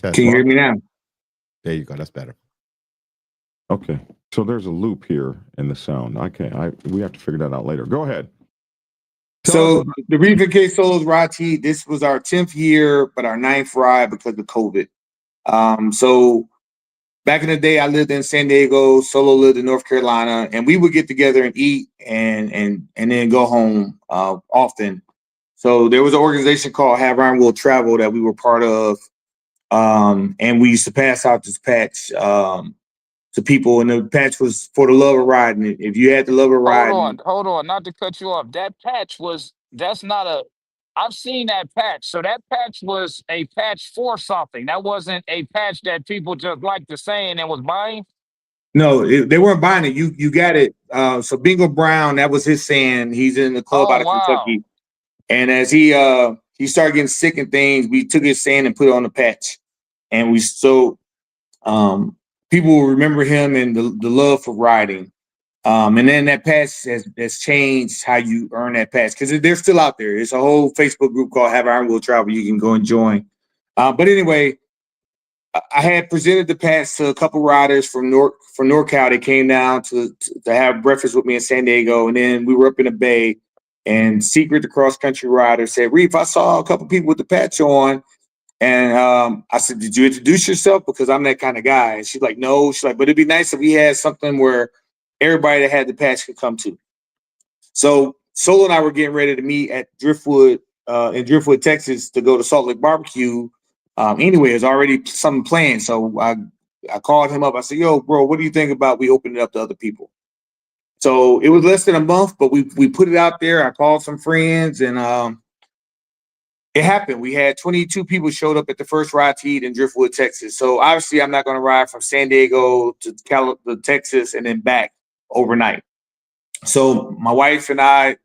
Can you hear me now? There you go. That's better. Okay. So there's a loop here in the sound. We have to figure that out later. Go ahead. So the Reef and K Solo's Ride to Eat, this was our 10th year, but our 9th ride because of COVID. So back in the day, I lived in San Diego, Solo lived in North Carolina, and we would get together and eat and then go home often. So there was an organization called Have Iron Will Travel that we were part of, and we used to pass out this patch to people, and the patch was for the love of riding. If you had the love of riding, Hold on, not to cut you off. That patch that's not a. I've seen that patch. So that patch was a patch for something. That wasn't a patch that people just liked to say and was buying. No, they weren't buying it. You got it. So Bingo Brown, that was his saying. He's in the club out of Kentucky, and as he started getting sick and things, we took his saying and put it on the patch, and people will remember him and the love for riding. And then that patch has changed how you earn that patch because they're still out there. It's a whole Facebook group called Have Iron Will Travel. You can go and join. But anyway, I had presented the patch to a couple riders from NorCal. They came down to have breakfast with me in San Diego, and then we were up in the Bay. And Secret, the cross country rider, said, "Reef, I saw a couple people with the patch on." And I said, "Did you introduce yourself? Because I'm that kind of guy." And she's like, "No." She's like, "But it'd be nice if we had something where everybody that had the patch could come to." So Solo and I were getting ready to meet at Driftwood in Driftwood, Texas, to go to Salt Lake Barbecue. Anyway, there's already something planned. So I called him up. I said, "Yo, bro, what do you think about we open it up to other people?" So it was less than a month, but we put it out there. I called some friends, and it happened. We had 22 people showed up at the first Ride to Eat in Driftwood, Texas. So obviously, I'm not going to ride from San Diego to Texas and then back overnight. So my wife and I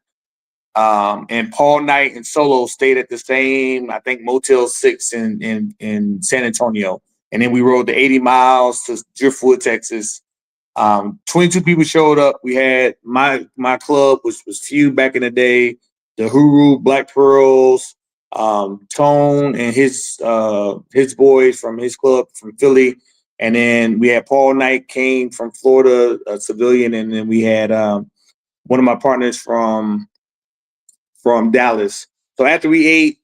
and Paul Knight and Solo stayed at the same, I think, Motel 6 in San Antonio. And then we rode the 80 miles to Driftwood, Texas. 22 people showed up. We had my club, which was Feud back in the day, the Huru, Black Pearls, Tone and his boys from his club from Philly. And then we had Paul Knight came from Florida, a civilian. And then we had one of my partners from Dallas. So after we ate,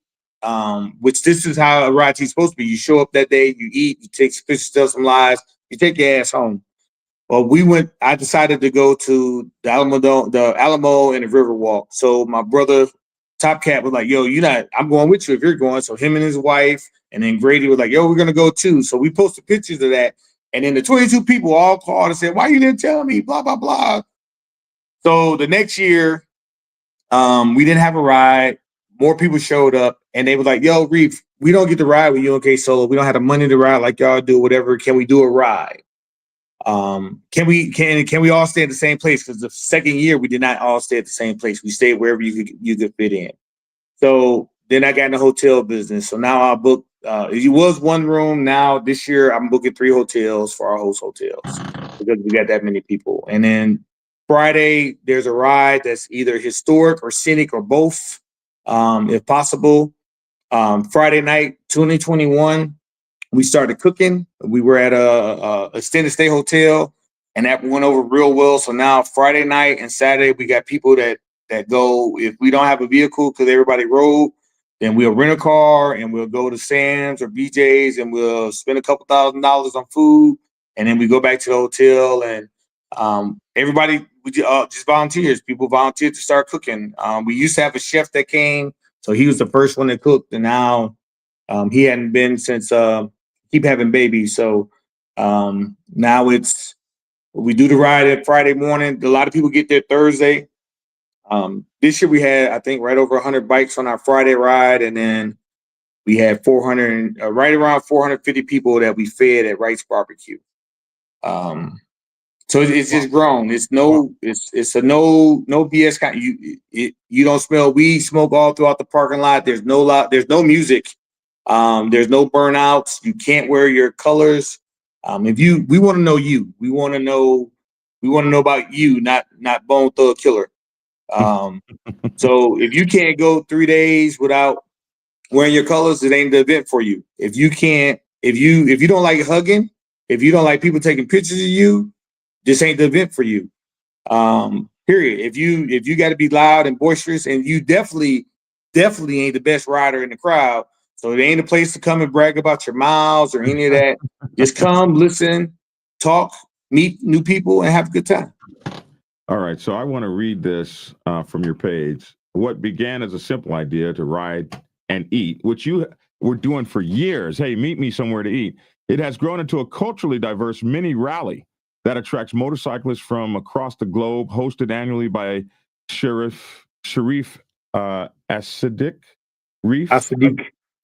which this is how a ride is supposed to be. You show up that day, you eat, you take some pictures, tell some lies, you take your ass home. Well, I decided to go to the Alamo and the Riverwalk. So my brother, Top Cat, was like, "Yo, I'm going with you if you're going." So him and his wife, and then Grady was like, "Yo, we're going to go too." So we posted pictures of that. And then the 22 people all called and said, "Why you didn't tell me?" Blah, blah, blah. So the next year, we didn't have a ride. More people showed up, and they were like, "Yo, Reef, we don't get to ride with UNK Solo. We don't have the money to ride like y'all do, whatever. Can we do a ride? Can we all stay at the same place?" Because the second year we did not all stay at the same place. We stayed wherever you could fit in. So then I got in the hotel business. So now I book. It was one room. Now this year I'm booking 3 hotels for our host hotels because we got that many people. And then Friday there's a ride that's either historic or scenic or both, if possible. Friday night 2021. We started cooking. We were at a extended stay hotel, and that went over real well. So now Friday night and Saturday, we got people that that go, if we don't have a vehicle because everybody rode, then we'll rent a car and we'll go to Sam's or BJ's and we'll spend a couple $1,000s on food. And then we go back to the hotel and everybody just volunteers. People volunteered to start cooking. We used to have a chef that came, so he was the first one that cooked, and now he hadn't been since keep having babies. So now it's we do the ride at Friday morning. A lot of people get there Thursday. This year we had, I think, right over 100 bikes on our Friday ride, and then we had 400, right around 450 people that we fed at Wright's Barbecue. So it's just grown. It's no BS kind. You don't smell weed smoke all throughout the parking lot. There's no music. There's no burnouts. You can't wear your colors. We want to know you. We want to know about you, not Bone Thug Killer. So if you can't go 3 days without wearing your colors, it ain't the event for you. If you don't like hugging, if you don't like people taking pictures of you, this ain't the event for you. Period. If you got to be loud and boisterous, and you definitely ain't the best rider in the crowd, so it ain't a place to come and brag about your miles or any of that. Just come, listen, talk, meet new people, and have a good time. All right, so I want to read this from your page. What began as a simple idea to ride and eat, which you were doing for years. Hey, meet me somewhere to eat. It has grown into a culturally diverse mini rally that attracts motorcyclists from across the globe, hosted annually by Sharif As-Sadiq Reef.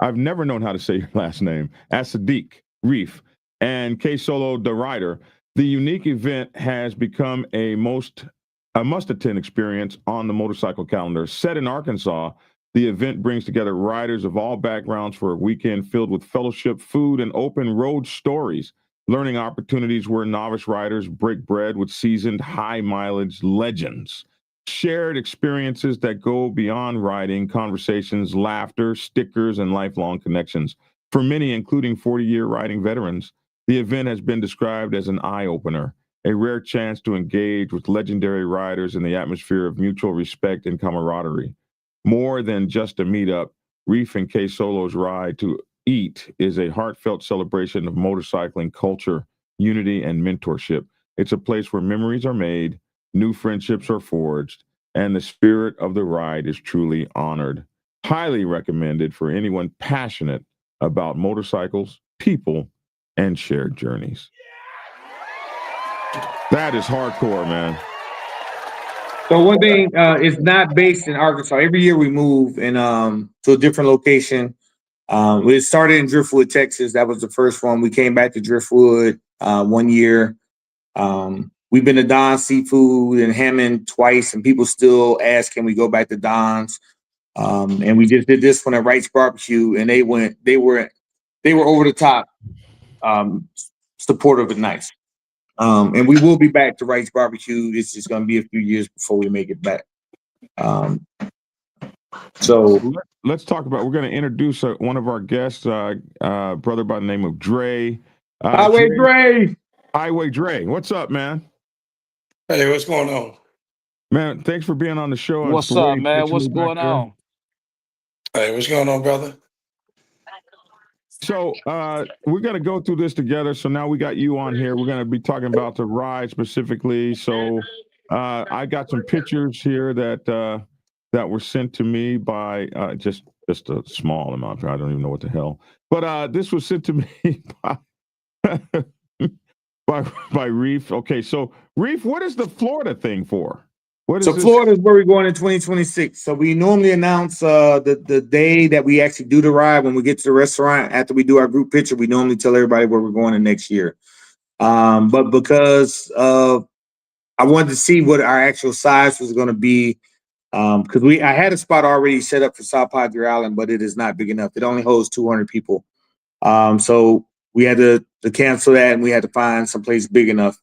I've never known how to say your last name. As-Sadiq Reef and K Solo, the rider. The unique event has become a must-attend experience on the motorcycle calendar. Set in Arkansas, the event brings together riders of all backgrounds for a weekend filled with fellowship, food, and open road stories. Learning opportunities where novice riders break bread with seasoned, high-mileage legends. Shared experiences that go beyond riding, conversations, laughter, stickers, and lifelong connections. For many, including 40-year riding veterans, the event has been described as an eye-opener, a rare chance to engage with legendary riders in the atmosphere of mutual respect and camaraderie. More than just a meetup, Reef and K Solo's Ride to Eat is a heartfelt celebration of motorcycling culture, unity, and mentorship. It's a place where memories are made, new friendships are forged, and the spirit of the ride is truly honored. Highly recommended for anyone passionate about motorcycles, people, and shared journeys. That is hardcore, man. So one thing, it's not based in Arkansas. Every year we move to a different location. We started in Driftwood, Texas. That was the first one. We came back to Driftwood 1 year. We've been to Don's Seafood and Hammond twice, and people still ask, can we go back to Don's? And we just did this one at Wright's Barbecue, and they were over the top, supportive and nice. And we will be back to Wright's Barbecue. It's just going to be a few years before we make it back. So let's talk about. We're going to introduce one of our guests, brother by the name of Dre. Highway Dre. What's up, man? Hey, what's going on? Man, thanks for being on the show. What's up, man? What's going on? Hey, what's going on, brother? So we're going to go through this together. So now we got you on here. We're going to be talking about the ride specifically. So I got some pictures here that were sent to me by just a small amount. I don't even know what the hell. But this was sent to me by Reef. Okay, so Reef, what is the Florida thing for? Florida is where we're going in 2026. So we normally announce the day that we actually do the ride when we get to the restaurant. After we do our group picture, we normally tell everybody where we're going in next year. But because I wanted to see what our actual size was going to be, because I had a spot already set up for South Padre Island, but it is not big enough. It only holds 200 people. So we had to cancel that, and we had to find someplace big enough.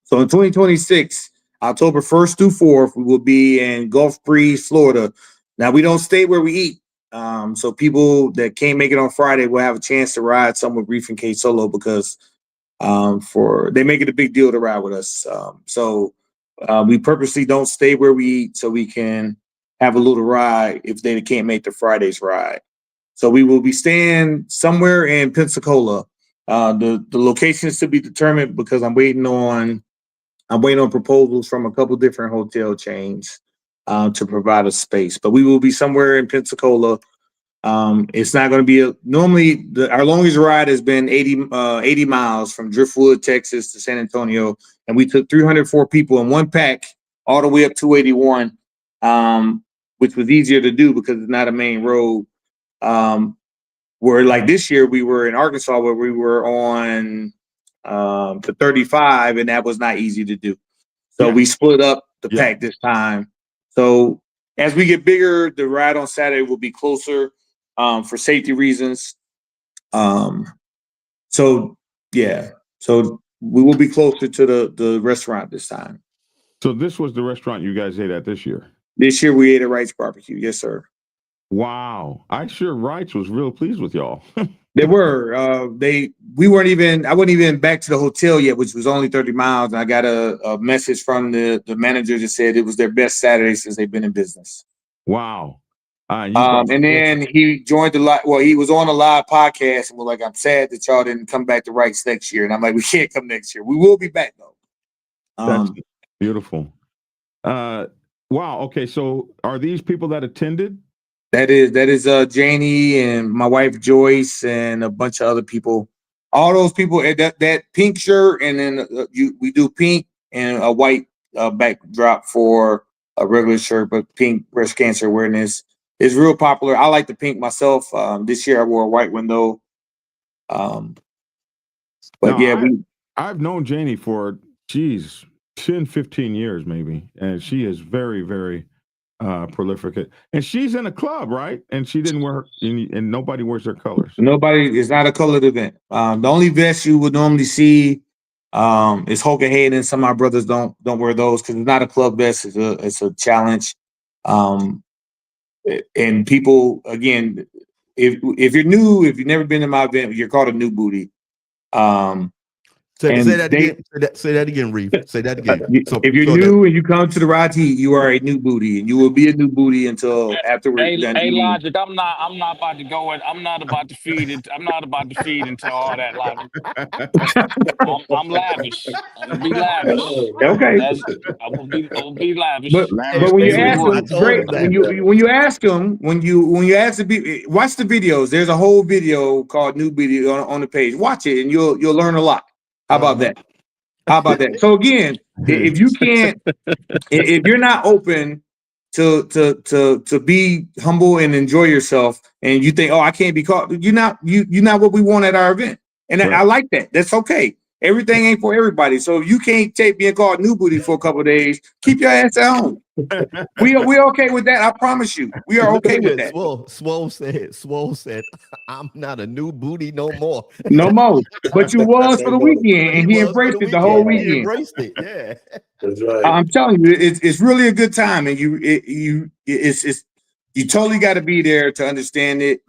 So in 2026, October 1st through 4th, we will be in Gulf Breeze, Florida. Now, we don't stay where we eat. So people that can't make it on Friday will have a chance to ride some with Reef and K Solo because they make it a big deal to ride with us. So we purposely don't stay where we eat so we can have a little ride if they can't make the Friday's ride. So we will be staying somewhere in Pensacola. The location is to be determined because I'm waiting on proposals from a couple different hotel chains to provide a space. But we will be somewhere in Pensacola. It's not going to be normally our longest ride has been 80 miles from Driftwood, Texas to San Antonio, and we took 304 people in one pack all the way up 281, which was easier to do because it's not a main road. Where like this year we were in Arkansas where we were on the 35, and that was not easy to do. So we split up the pack this time. So as we get bigger, the ride on Saturday will be closer for safety reasons. So we will be closer to the restaurant this time. So this was the restaurant you guys ate at this year? This year we ate at Wright's Barbecue. Yes, sir. Wow. I sure Wright's was real pleased with y'all. They were. I wasn't even back to the hotel yet, which was only 30 miles. And I got a message from the manager that said it was their best Saturday since they've been in business. Wow. And then he joined he was on a live podcast and was like, I'm sad that y'all didn't come back to Wright's next year. And I'm like, we can't come next year. We will be back though. That's beautiful. Wow. Okay. So are these people that attended? That is Janie and my wife Joyce and a bunch of other people. All those people at that pink shirt, and then we do pink and a white backdrop for a regular shirt, but pink breast cancer awareness is real popular. I like the pink myself. This year I wore a white one though. I've known Janie for 10, 15 years maybe, and she is very, very prolific, and she's in a club, right? And she didn't wear and nobody wears their colors. It's not a colored event. The only vest you would normally see is Hoka Hayden, and some of my brothers don't wear those because it's not a club vest. It's a challenge. And people, again, if you're new, if you've never been to my event, you're called a new booty. Say that again, Reef. Say that again. If you're new and you come to the ride to eat, you are a new booty, and you will be a new booty until after we're done eating. Logic, I'm not about to go in. I'm not about to feed it. I'm not about to feed into all that, Logic. I'm lavish. I'm gonna be lavish. Okay. I'm gonna be lavish. But when you ask them, when you ask them, when you ask the people, watch the videos. There's a whole video called New Booty on the page. Watch it, and you'll learn a lot. How about that? So again, if you're not open to be humble and enjoy yourself, and you think, oh, I can't be caught, you're not what we want at our event. And I like that. That's okay. Everything ain't for everybody. So if you can't take being called new booty for a couple of days, keep your ass at home. We're okay with that. I promise you. We are okay with that. Swole said, I'm not a new booty no more. No more. But you was for the weekend, and he embraced it the whole weekend. He embraced it, yeah. That's right. I'm telling you, it's really a good time, and you totally got to be there to understand it.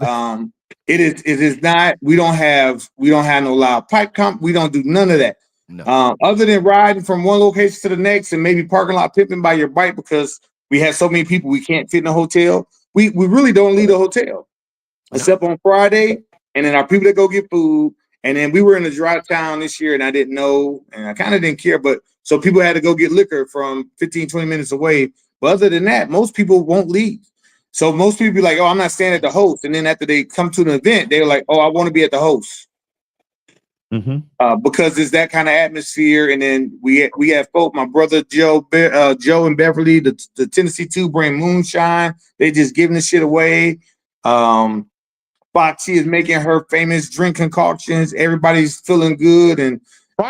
It is not. We don't have no loud pipe comp. We don't do none of that. No. Other than riding from one location to the next and maybe parking lot pimping by your bike because we have so many people we can't fit in a hotel. We really don't leave the hotel except on Friday, and then our people that go get food. And then we were in a dry town this year, and I didn't know, and I kind of didn't care, but so people had to go get liquor from 15, 20 minutes away. But other than that, most people won't leave. So most people be like, oh, I'm not staying at the host. And then after they come to the event, they're like, oh, I want to be at the host. Because it's that kind of atmosphere. And then we have folk, my brother Joe and Beverly, the Tennessee 2 bring moonshine. They just giving the shit away. Foxy is making her famous drink concoctions. Everybody's feeling good and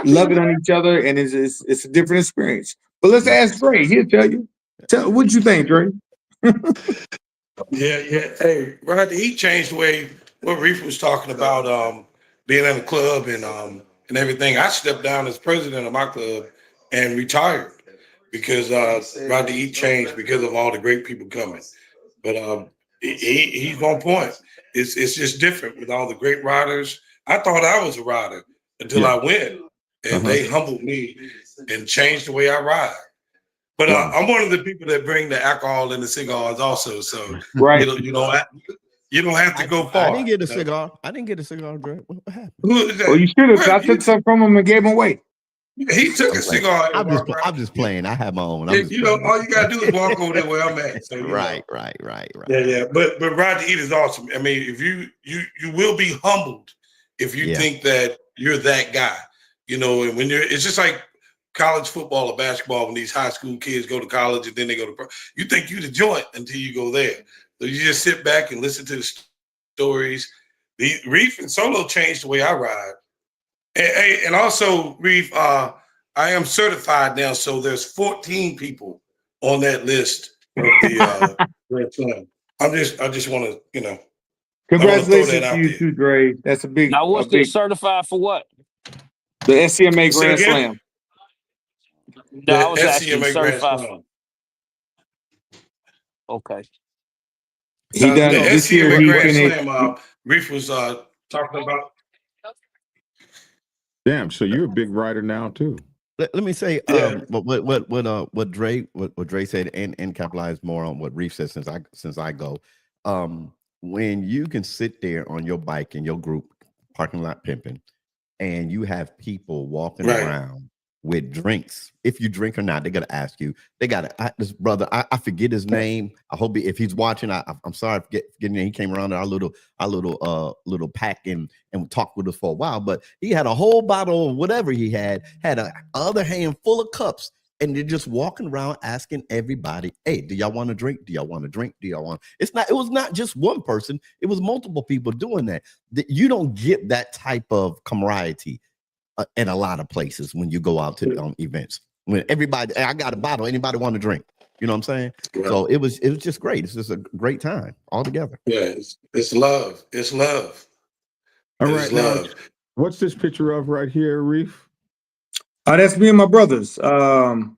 loving on each other. And it's a different experience. But let's ask Dre. He'll tell you. What you think, Dre? Yeah. Hey, Ride to Eat changed the way what Reef was talking about being in the club and everything. I stepped down as president of my club and retired because Ride to Eat changed because of all the great people coming. But he's on point. It's just different with all the great riders. I thought I was a rider until I went, and they humbled me and changed the way I ride. But Wow. I'm one of the people that bring the alcohol and the cigars also. So Right. you don't have to go far. I didn't get a cigar. I didn't get a cigar, Dre. What happened? Who is that? Well, you should have. Well, I took some from him and gave him away. He took a cigar. I'm just playing. I have my own. All you gotta do is walk over there where I'm at. So right. Yeah. But Ride to Eat is awesome. I mean, if you will be humbled if you think that you're that guy. And when it's just like college football or basketball, when these high school kids go to college and then they go to you think you the joint until you go there. So you just sit back and listen to the stories. The Reef and Solo changed the way I ride. And also, Reef, I am certified now, so there's 14 people on that list of the Red Slam. I just want to, Congratulations to you too, Dre. That's a big. Now, what's this certified for? What? The SCMA Grand Slam. No, I was asking certified for. Okay. He done the this year. SCMA He Grand finished. Slam. Reef was talking about. Damn. So you're a big rider now too. Let me say, what Dre said, and capitalize more on what Reef said since I go. When you can sit there on your bike in your group parking lot pimping, and you have people walking around with drinks. If you drink or not, they got to ask you. They got this brother. I forget his name. I hope if he's watching, I'm sorry for getting there. He came around our little pack and talked with us for a while. But he had a whole bottle of whatever he had a other hand full of cups, and they're just walking around asking everybody, "Hey, do y'all want to drink? Do y'all want to drink? Do y'all want?" It was not just one person. It was multiple people doing that. You don't get that type of camaraderie in a lot of places when you go out to events. When everybody, I got a bottle, anybody want to drink? You know what I'm saying? Right. So it was just great. It's just a great time all together. Yeah, it's love. It's love. All right, now, what's this picture of right here, Reef? That's me and my brothers. So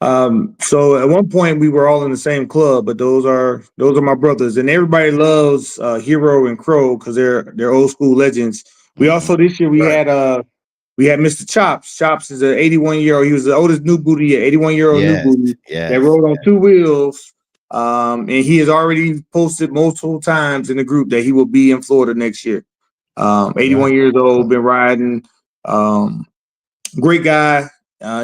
at one point we were all in the same club, but those are my brothers, and everybody loves Hero and Crow because they're old school legends. We also this year we had Mr. Chops. Chops is an 81-year-old. He was the oldest new booty, 81-year-old new booty that rode on two wheels. And he has already posted multiple times in the group that he will be in Florida next year. 81 years old, been riding. Great guy.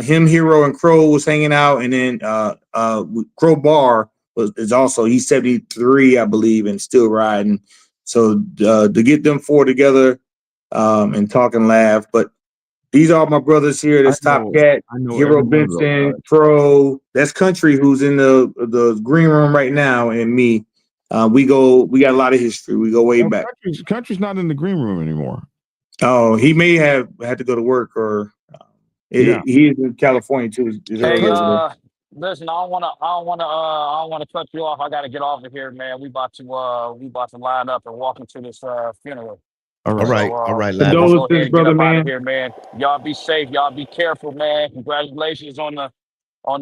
Him, Hero, and Crow was hanging out, and then Crow Bar is also, he's 73, I believe, and still riding. So to get them four together and talk and laugh, but these are my brothers here. That's Top Cat, Hero Benson, Crow. That's Country, who's in the green room right now, and me. We got a lot of history. We go way back. Country's not in the green room anymore. Oh, he may have had to go to work, or he is in California too. Hey, listen, I don't wanna cut you off. I gotta get off of here, man. We about to line up and walk into this funeral. All right. Condolences, brother, man. Out of here, man. Y'all be safe. Y'all be careful, man. Congratulations on the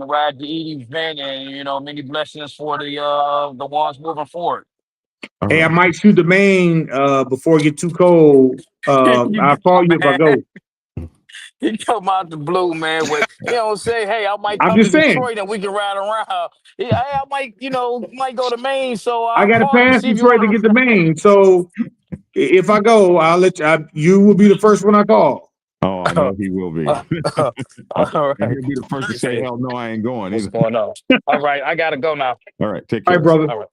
Ride to Eat event, and many blessings for the ones moving forward. Hey, I might shoot the main before it get too cold. I'll call you if I go. He come out the blue, man. Say, hey, I might come to Detroit and we can ride around. Yeah, I might go to Maine. So I got to pass Detroit to get to Maine. So if I go, I'll let you. You will be the first one I call. Oh, I know he will be. All right. And he'll be the first to say, "Hell no, I ain't going." What's going on? All right, I gotta go now. All right, take care. All right, brother. All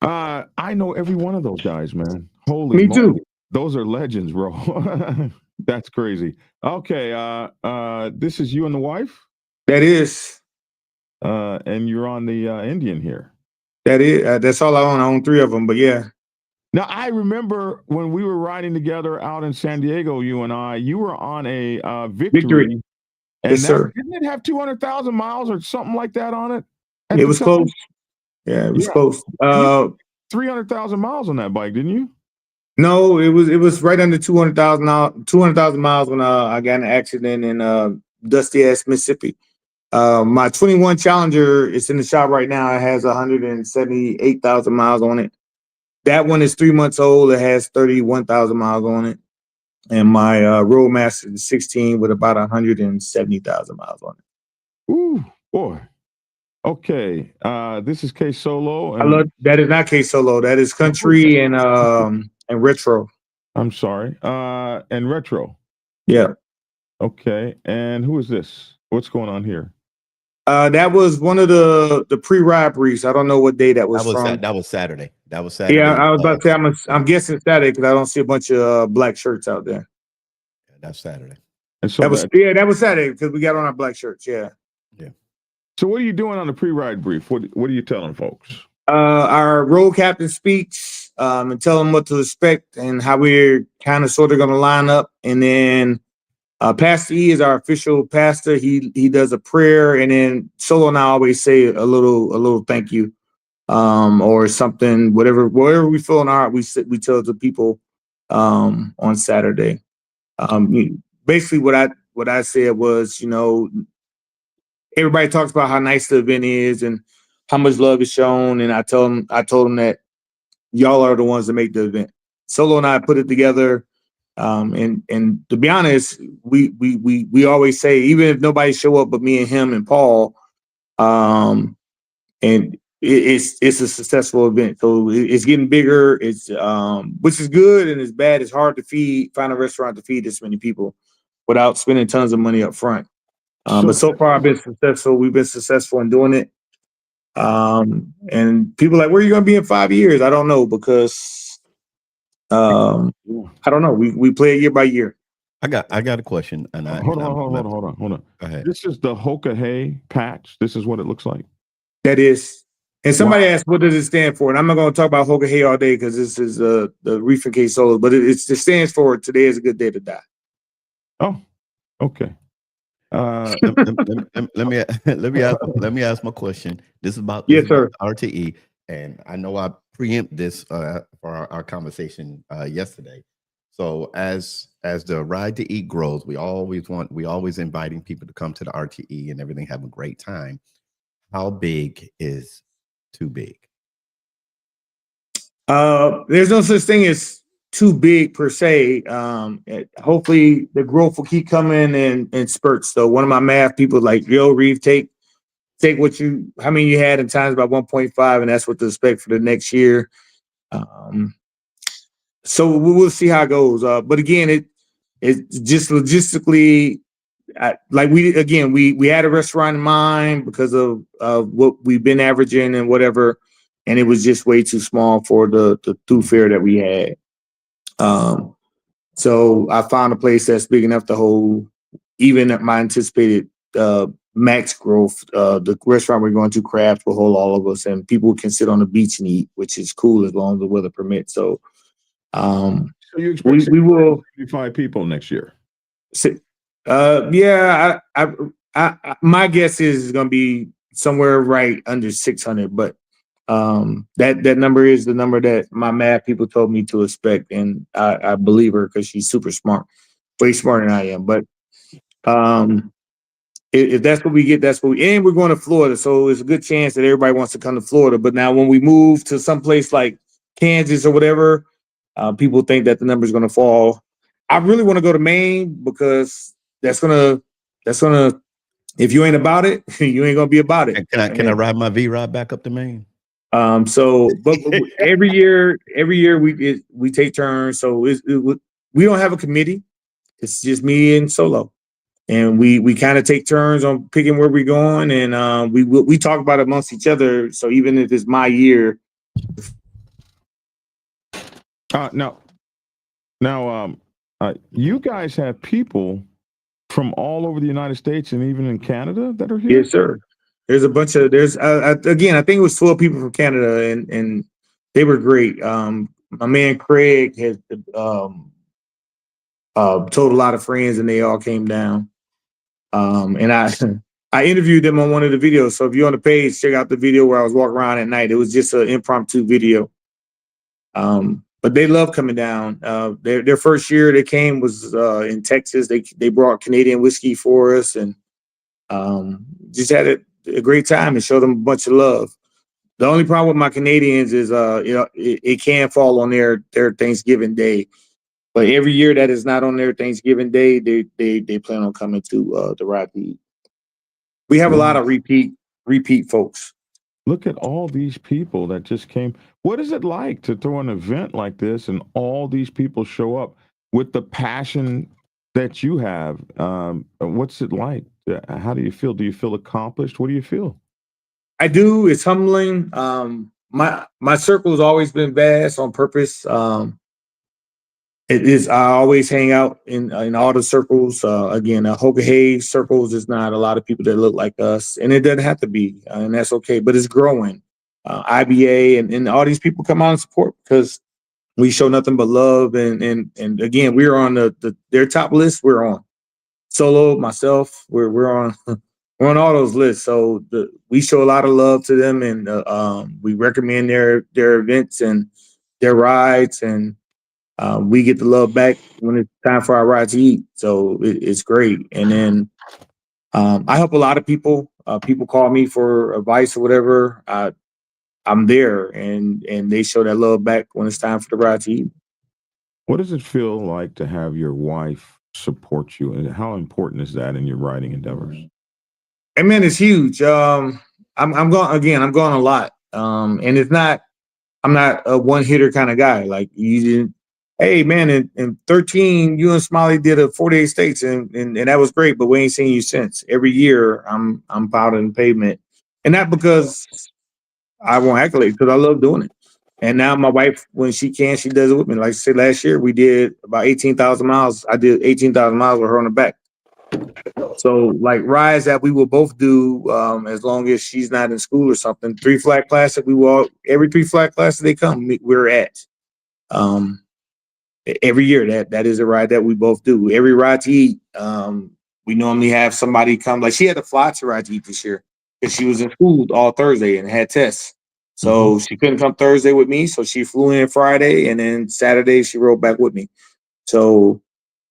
right. I know every one of those guys, man. Holy Me moly. too. Those are legends, bro. That's crazy. Okay, this is you and the wife? That is. And you're on the Indian here. That is. That's all I own. I own 3 of them, but yeah. Now, I remember when we were riding together out in San Diego, you and I, you were on a Victory. And yes, sir. Didn't it have 200,000 miles or something like that on it? It was close. Yeah, it was close. 300,000 miles on that bike, didn't you? No, it was right under 200,000 miles when I got in an accident in dusty ass Mississippi. My 21 Challenger is in the shop right now. It has 178,000 miles on it. That one is 3 months old. It has 31,000 miles on it. And my Roadmaster is 16 with about 170,000 miles on it. Boy. Okay. This is K Solo, I love that is not K Solo. That is country and retro. I'm sorry. And retro. Yeah. Okay. And who is this? What's going on here? That was one of the pre-ride briefs. I don't know what day that was from. That was Saturday. That was Saturday. Yeah, I was about to say I'm guessing Saturday because I don't see a bunch of black shirts out there. That's Saturday. And so that was Saturday because we got on our black shirts. Yeah. Yeah. So what are you doing on the pre-ride brief? What are you telling folks? Our road captain speaks and tell them what to expect and how we're kind of sort of going to line up, and then Pastor E is our official pastor. He does a prayer, and then Solo and I always say a little thank you, or something, whatever we feel in our heart, we tell the people on Saturday. Basically, what I said was, everybody talks about how nice the event is and how much love is shown, and I told them that y'all are the ones that make the event. Solo and I put it together. And to be honest, we always say, even if nobody show up but me and him and Paul, and it's a successful event. So it's getting bigger. It's which is good and it's bad. It's hard to find a restaurant to feed this many people without spending tons of money up front. But so far I've been successful. We've been successful in doing it. And people are like, where are you going to be in 5 years? I don't know, because I don't know. We play it year by year. I got a question. And hold on. Go ahead. This is the Hoka Hey patch. This is what it looks like. That is. And somebody asked, what does it stand for? And I'm not going to talk about Hoka Hey all day because this is the Reef and K Solo, but it stands for today is a good day to die. Oh, okay. Let me ask my question. This is about RTE, and I know I preempt this for our conversation yesterday. So as the Ride to Eat grows, we always inviting people to come to the RTE and everything, have a great time. How big is too big? There's no such thing as too big per se. Hopefully the growth will keep coming in spurts. So one of my math people like, yo, Reef, take how many you had in times by 1.5, and that's what to expect for the next year. So we'll see how it goes. But again, it's just logistically, we had a restaurant in mind because of what we've been averaging and whatever, and it was just way too small for the through fare that we had. So I found a place that's big enough to hold even at my anticipated max growth. The restaurant we're going to, Craft, will hold all of us, and people can sit on the beach and eat, which is cool as long as the weather permits. So, so you expect we will 75 people next year. Yeah, my guess is it's going to be somewhere right under 600, but that number is the number that my math people told me to expect, and I believe her because she's super smart, way smarter than I am. But if that's what we get, that's what and we're going to Florida, so it's a good chance that everybody wants to come to Florida. But now when we move to some place like Kansas or whatever, people think that the number is going to fall. I really want to go to Maine because that's gonna if you ain't about it, you ain't gonna be about it. Can I ride my V-Rod back up to Maine? But every year we take turns. So we don't have a committee. It's just me and Solo, and we kind of take turns on picking where we're going, and we talk about it amongst each other. So even if it's my year, now, you guys have people from all over the United States and even in Canada that are here. Yes, sir. There's a bunch of again, I think it was 12 people from Canada, and they were great. My man Craig has told a lot of friends, and they all came down. And I interviewed them on one of the videos. So if you're on the page, check out the video where I was walking around at night. It was just an impromptu video. But they love coming down. Their first year they came was in Texas. They brought Canadian whiskey for us, and just had a great time and showed them a bunch of love. The only problem with my Canadians is it can fall on their Thanksgiving Day. But every year that is not on their Thanksgiving Day, they plan on coming to the Ride to Eat. We have a lot of repeat folks. Look at all these people that just came. What is it like to throw an event like this and all these people show up with the passion that you have? What's it like? How do you feel? Do you feel accomplished? What do you feel? I do. It's humbling. My circle has always been vast on purpose. It is. I always hang out in all the circles. Again, Hoka Hayes circles is not a lot of people that look like us, and it doesn't have to be, and that's okay. But it's growing. IBA and all these people come out and support because we show nothing but love. And again, we're on their top list. We're on Solo, myself. We're on we're on all those lists. So we show a lot of love to them, and we recommend their events and their rides, and we get the love back when it's time for our ride to eat. So it's great. And then I help a lot of people. People call me for advice or whatever. I'm there, and they show that love back when it's time for the ride to eat. What does it feel like to have your wife support you, and how important is that in your riding endeavors? And man, it's huge. I'm going again. I'm going a lot, and it's not. I'm not a one hitter kind of guy. Like you didn't. Hey man, in 13, you and Smiley did a 48 states, and that was great. But we ain't seen you since. Every year, I'm pounding pavement, and not because I want accolades, because I love doing it. And now my wife, when she can, she does it with me. Like I said, last year we did about 18,000 miles. I did 18,000 miles with her on the back. So like rides that we will both do, as long as she's not in school or something. Three Flag Classic, every Three Flag Classic they come, we're at. Every year that is a ride that we both do. Every ride to eat, we normally have somebody come. Like she had to fly to ride to eat this year because she was in school all Thursday and had tests. So she couldn't come Thursday with me. So she flew in Friday, and then Saturday she rode back with me. So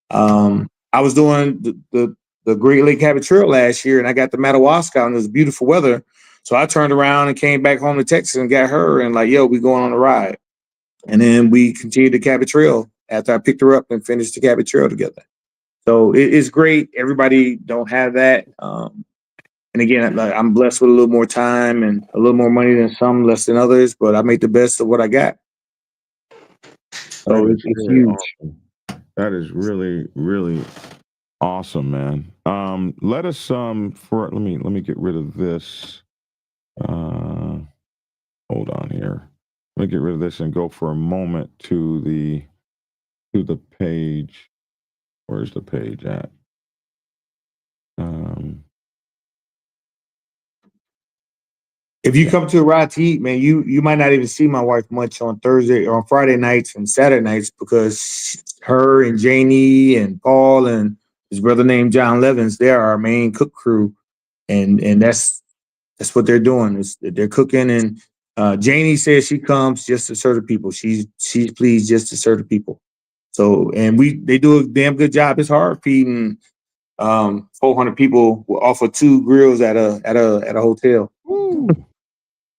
I was doing the Great Lake Habit Trail last year, and I got the Madawaska, and it was beautiful weather. So I turned around and came back home to Texas and got her, and like, yo, we going on a ride. And then we continued the Cabot Trail after I picked her up and finished the Cabot Trail together. So it's great. Everybody don't have that. And again, I'm blessed with a little more time and a little more money than some, less than others, but I make the best of what I got. So it's really huge. awesome. That is really, really awesome, man. Let us let me get rid of this. Hold on here. Let me get rid of this and go for a moment to the page. Where's the page at? If you come to a ride to eat, man, you might not even see my wife much on Thursday or on Friday nights and Saturday nights because her and Janie and Paul and his brother named John Levins, they're our main cook crew, and that's what they're doing is they're cooking. And Janie says she comes just to serve the people. She's pleased just to serve the people. So and they do a damn good job. It's hard feeding 400 people off of 2 grills at a hotel.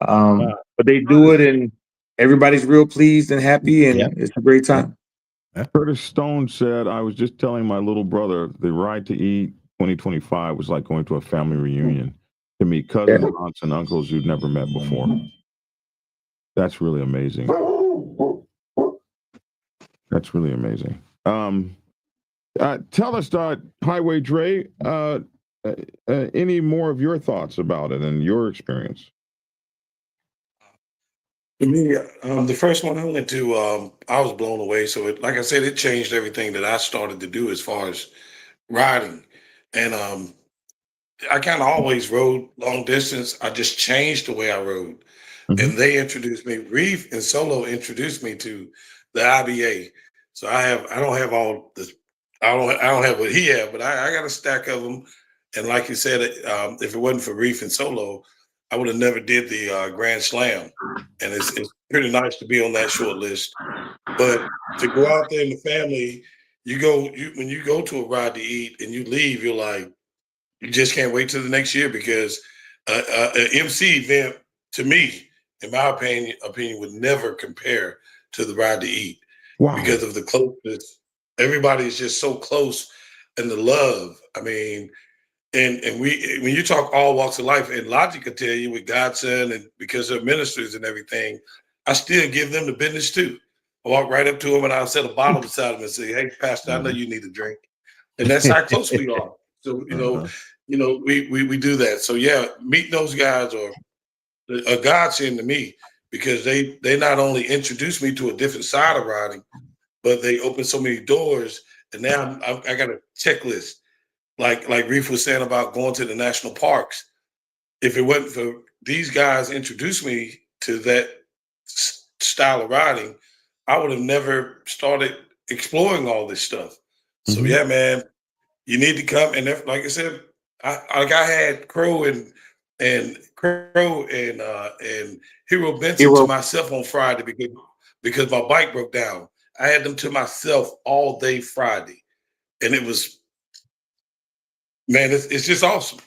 But they do it, and everybody's real pleased and happy, and it's a great time. Curtis Stone said, I was just telling my little brother the Ride to Eat 2025 was like going to a family reunion to meet cousins, aunts, and uncles you'd never met before. That's really amazing. That's really amazing. Tell us, Highway Dre, any more of your thoughts about it and your experience? For me, the first one I went to, I was blown away. So, like I said, it changed everything that I started to do as far as riding. And I kind of always rode long distance. I just changed the way I rode. And they introduced me, Reef and Solo introduced me to the IBA. So I don't have all this, I don't have what he had, but I got a stack of them. And like you said, if it wasn't for Reef and Solo, I would have never did the Grand Slam. And it's pretty nice to be on that short list. But to go out there in the family, when you go to a ride to eat and you leave, you're like, you just can't wait till the next year because an MC event, to me, in my opinion, would never compare to the ride to eat. Wow. Because of the closeness. Everybody's just so close and the love. I mean, And when you talk all walks of life, and Logic can tell you with Godson, and because they're ministers and everything, I still give them the business too. I walk right up to them and I'll set a bottle beside them and say, "Hey, Pastor, I know you need a drink," and that's how close we are. So we do that. So yeah, meet those guys or a godsend to me because they not only introduced me to a different side of riding, but they opened so many doors, and now I got a checklist. Like Reef was saying about going to the national parks. If it wasn't for these guys introduced me to that style of riding, I would have never started exploring all this stuff. So yeah, man, you need to come. And if, like I said, I had Crow and Hero Benson to myself on Friday because my bike broke down. I had them to myself all day Friday, and it was, man, it's just awesome.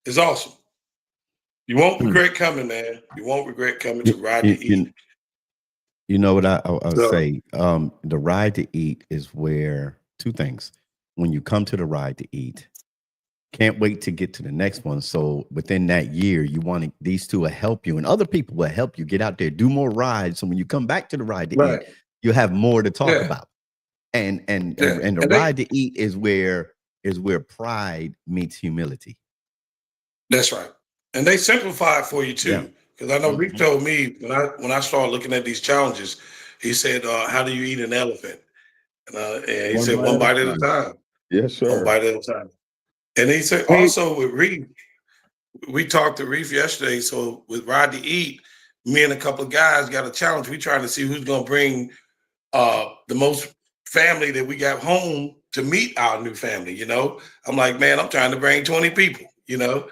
It's awesome. You won't regret coming, man. You won't regret coming to Ride to Eat. You know what I would So- say? The Ride to Eat is where two things. When you come to the Ride to Eat, can't wait to get to the next one. So within that year, you want these two will help you, and other people will help you get out there, do more rides. So when you come back to the Ride to Eat, you have more to talk about. And the Ride to Eat is where pride meets humility. That's right. And they simplify it for you too. Because I know Rick told me when I started looking at these challenges, he said, "How do you eat an elephant?" And he said, "One bite at a time." Yes, sir. One bite at a time. And he said, also with Reef, we talked to Reef yesterday. So with Ride to Eat, me and a couple of guys got a challenge. We trying to see who's going to bring the most family that we got home to meet our new family. You know, I'm like, man, I'm trying to bring 20 people. You know,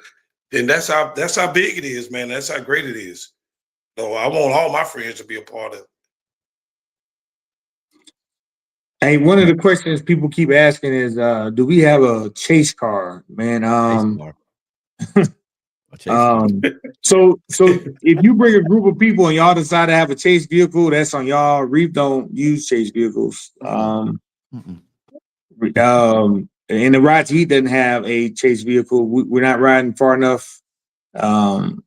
and that's how big it is, man. That's how great it is. So I want all my friends to be a part of it. Hey, one of the questions people keep asking is, do we have a chase car, man? So if you bring a group of people and y'all decide to have a chase vehicle, that's on y'all. Reef don't use chase vehicles. And the Ride to Eat doesn't have a chase vehicle. We're not riding far enough. And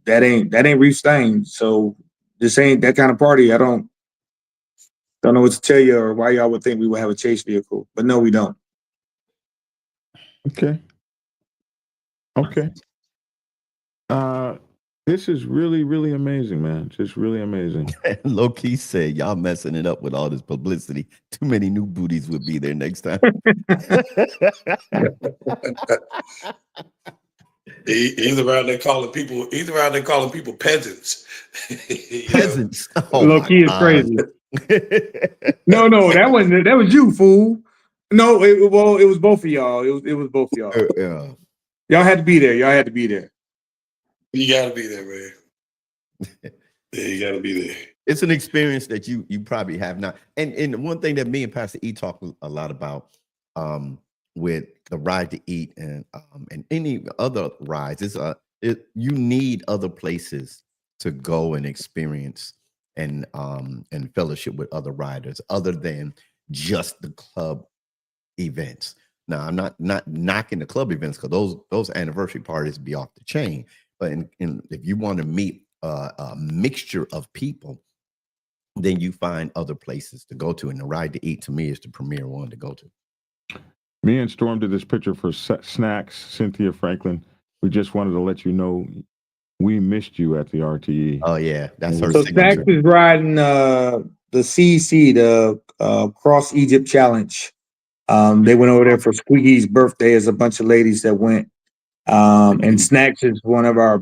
that ain't Reef's thing. So this ain't that kind of party. I don't know what to tell you or why y'all would think we would have a chase vehicle, but no, we don't. Okay. This is really, really amazing, man. Just really amazing. Low key said, y'all messing it up with all this publicity. Too many new booties would be there next time. He's around there calling people. He's around there calling people peasants. Peasants. Oh, Low key is crazy. No, that wasn't. That was you, fool. No, it was both of y'all. It was both of y'all. Yeah. Y'all had to be there. Y'all had to be there. You got to be there, man. Yeah, you got to be there. It's an experience that you probably have not. And one thing that me and Pastor E talk a lot about with the Ride to Eat and any other rides is you need other places to go and experience and fellowship with other riders other than just the club events. Now, I'm not knocking the club events because those anniversary parties be off the chain. But if you want to meet a mixture of people, then you find other places to go to. And the Ride to Eat, to me, is the premier one to go to. Me and Storm did this picture for Snacks, Cynthia Franklin. We just wanted to let you know we missed you at the RTE. Oh, yeah. That's her So signature. Snacks is riding the CEC, the Cross Egypt Challenge. They went over there for Squeaky's birthday as a bunch of ladies that went. And Snacks is one of our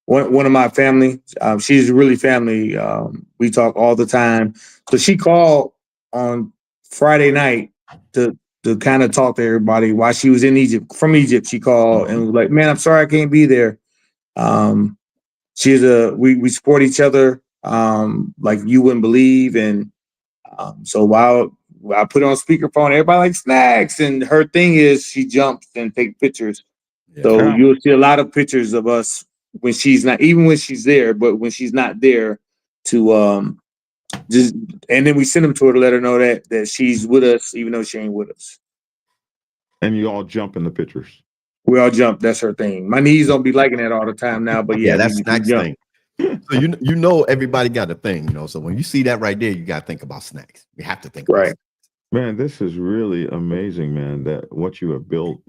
one of my family. She's really family. We talk all the time. So she called on Friday night to kind of talk to everybody while she was in Egypt. From Egypt, she called and was like, "Man, I'm sorry I can't be there." We support each other like you wouldn't believe. And so while I put it on speakerphone, everybody likes Snacks, and her thing is she jumps and takes pictures. Yeah. So you'll see a lot of pictures of us when she's not, even when she's there, but when she's not there, to and then we send them to her to let her know that she's with us, even though she ain't with us. And you all jump in the pictures. We all jump. That's her thing. My knees don't be liking that all the time now, but yeah, that's we snacks jump. thing. So you know everybody got a thing, you know. So when you see that right there, you got to think about snacks. You have to think about snacks. Man, this is really amazing, man. That what you have built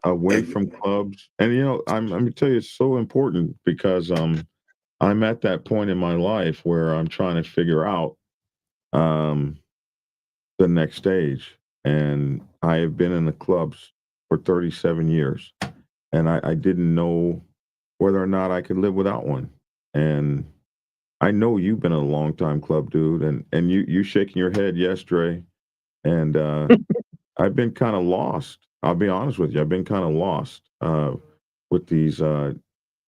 away from clubs, and you know, I'm gonna tell you, it's so important because I'm at that point in my life where I'm trying to figure out the next stage, and I have been in the clubs for 37 years, and I didn't know whether or not I could live without one, and I know you've been a long time club dude, and you shaking your head, yes, Dre. And I've been kind of lost. I'll be honest with you. I've been kind of lost with these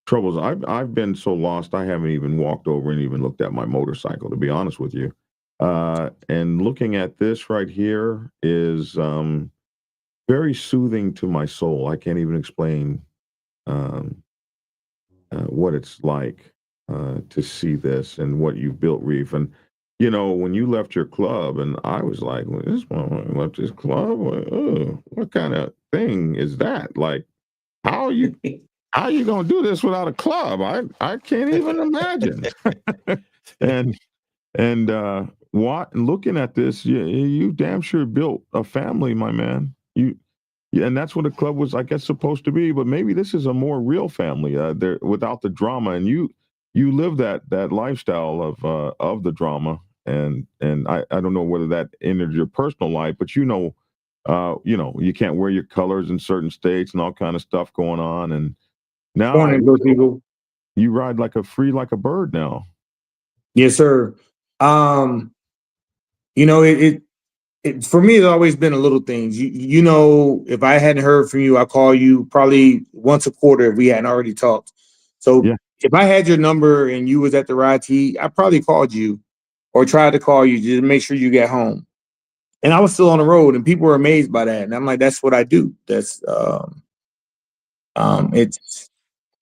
troubles. I've been so lost. I haven't even walked over and even looked at my motorcycle. To be honest with you, and looking at this right here is very soothing to my soul. I can't even explain what it's like to see this and what you built, Reef. And you know, when you left your club, and I was like, well, this one left his club. What kind of thing is that? Like, how you gonna do this without a club? I can't even imagine. and what looking at this, you damn sure built a family, my man. Yeah, and that's what a club was, I guess, supposed to be. But maybe this is a more real family there without the drama. And you live that lifestyle of the drama. And I don't know whether that entered your personal life, but you know, you can't wear your colors in certain states and all kind of stuff going on. And now Morning, Coach Eagle. you ride like a bird now. Yes, sir. You know, it for me, it's always been a little things. You know, if I hadn't heard from you, I call you probably once a quarter if we hadn't already talked. So Yeah. if I had your number and you was at the ride tea, I probably called you or tried to call you just to make sure you get home. And I was still on the road, and people were amazed by that. And I'm like, that's what I do. That's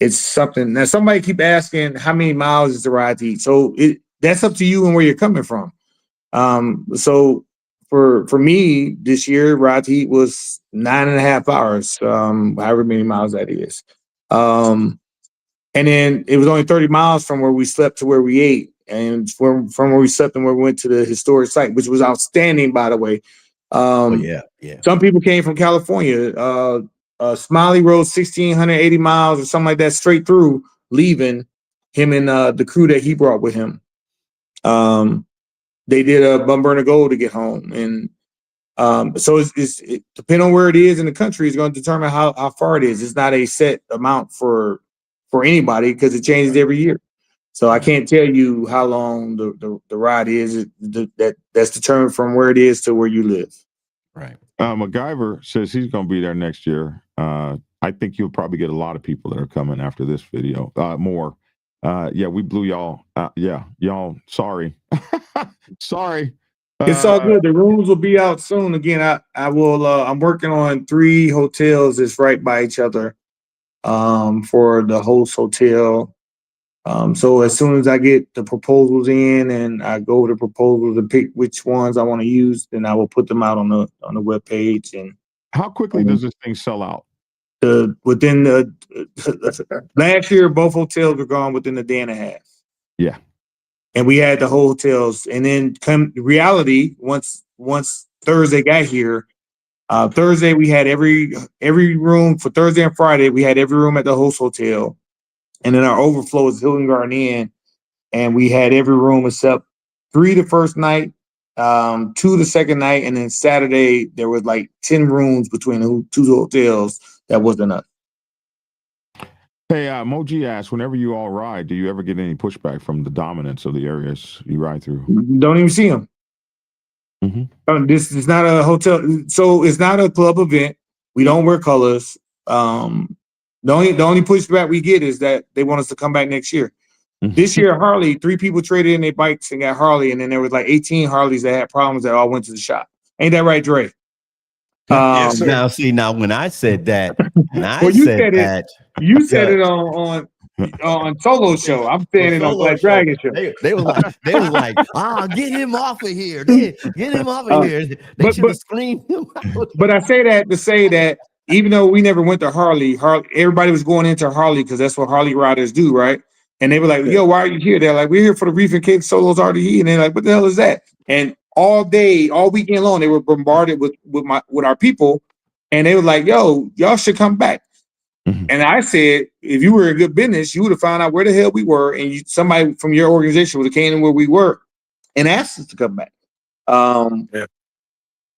it's something. Now somebody keep asking how many miles is the ride tea. So that's up to you and where you're coming from. So for me this year, ride to Eat was 9.5 hours, however many miles that is. And then it was only 30 miles from where we slept to where we ate, and from where we slept and where we went to the historic site, which was outstanding, by the way. Yeah. Some people came from California. Smiley rode 1,680 miles or something like that straight through, leaving him and the crew that he brought with him. They did a bum burner goal to get home, and so it depending on where it is in the country is going to determine how far it is. It's not a set amount for anybody because it changes every year. So I can't tell you how long the ride is. That's determined from where it is to where you live. Right. MacGyver says he's going to be there next year. I think you'll probably get a lot of people that are coming after this video. More. Yeah, we blew y'all. Yeah, y'all. Sorry. Sorry. It's all good. The rooms will be out soon. Again, I will. I'm working on 3 hotels that's right by each other for the host hotel. So as soon as I get the proposals in and I go over the proposals and pick which ones I want to use, then I will put them out on the webpage. And how quickly does this thing sell out? Within the last year, both hotels were gone within a day and a half. Yeah. And we had the whole hotels. And then come reality, once Thursday got here, Thursday we had every room for Thursday and Friday. We had every room at the host hotel. And then our overflow is Hilton Garden Inn. And we had every room except 3 the first night, 2 the second night. And then Saturday, there was like 10 rooms between the 2 hotels. That wasn't us. Hey, Moji asked, whenever you all ride, do you ever get any pushback from the dominants of the areas you ride through? Don't even see them. Mm-hmm. This is not a hotel. So it's not a club event. We don't wear colors. The only pushback we get is that they want us to come back next year. This year, Harley, 3 people traded in their bikes and got Harley, and then there was like 18 Harleys that had problems that all went to the shop. Ain't that right, Dre? Now, when I said that, you said it on on Solo show. I'm standing on Solo Black show. Dragon show. They was like, get him off of here. Get him off of here. They should have screamed him out. But I say that to say that even though we never went to Harley, everybody was going into Harley because that's what Harley riders do, right? And they were like, yo, why are you here? They're like, we're here for the Reef and K Solos RDE. And they're like, what the hell is that? And all day, all weekend long, they were bombarded with our people. And they were like, yo, y'all should come back. Mm-hmm. And I said, if you were in good business, you would have found out where the hell we were. And somebody from your organization would have came in where we were and asked us to come back.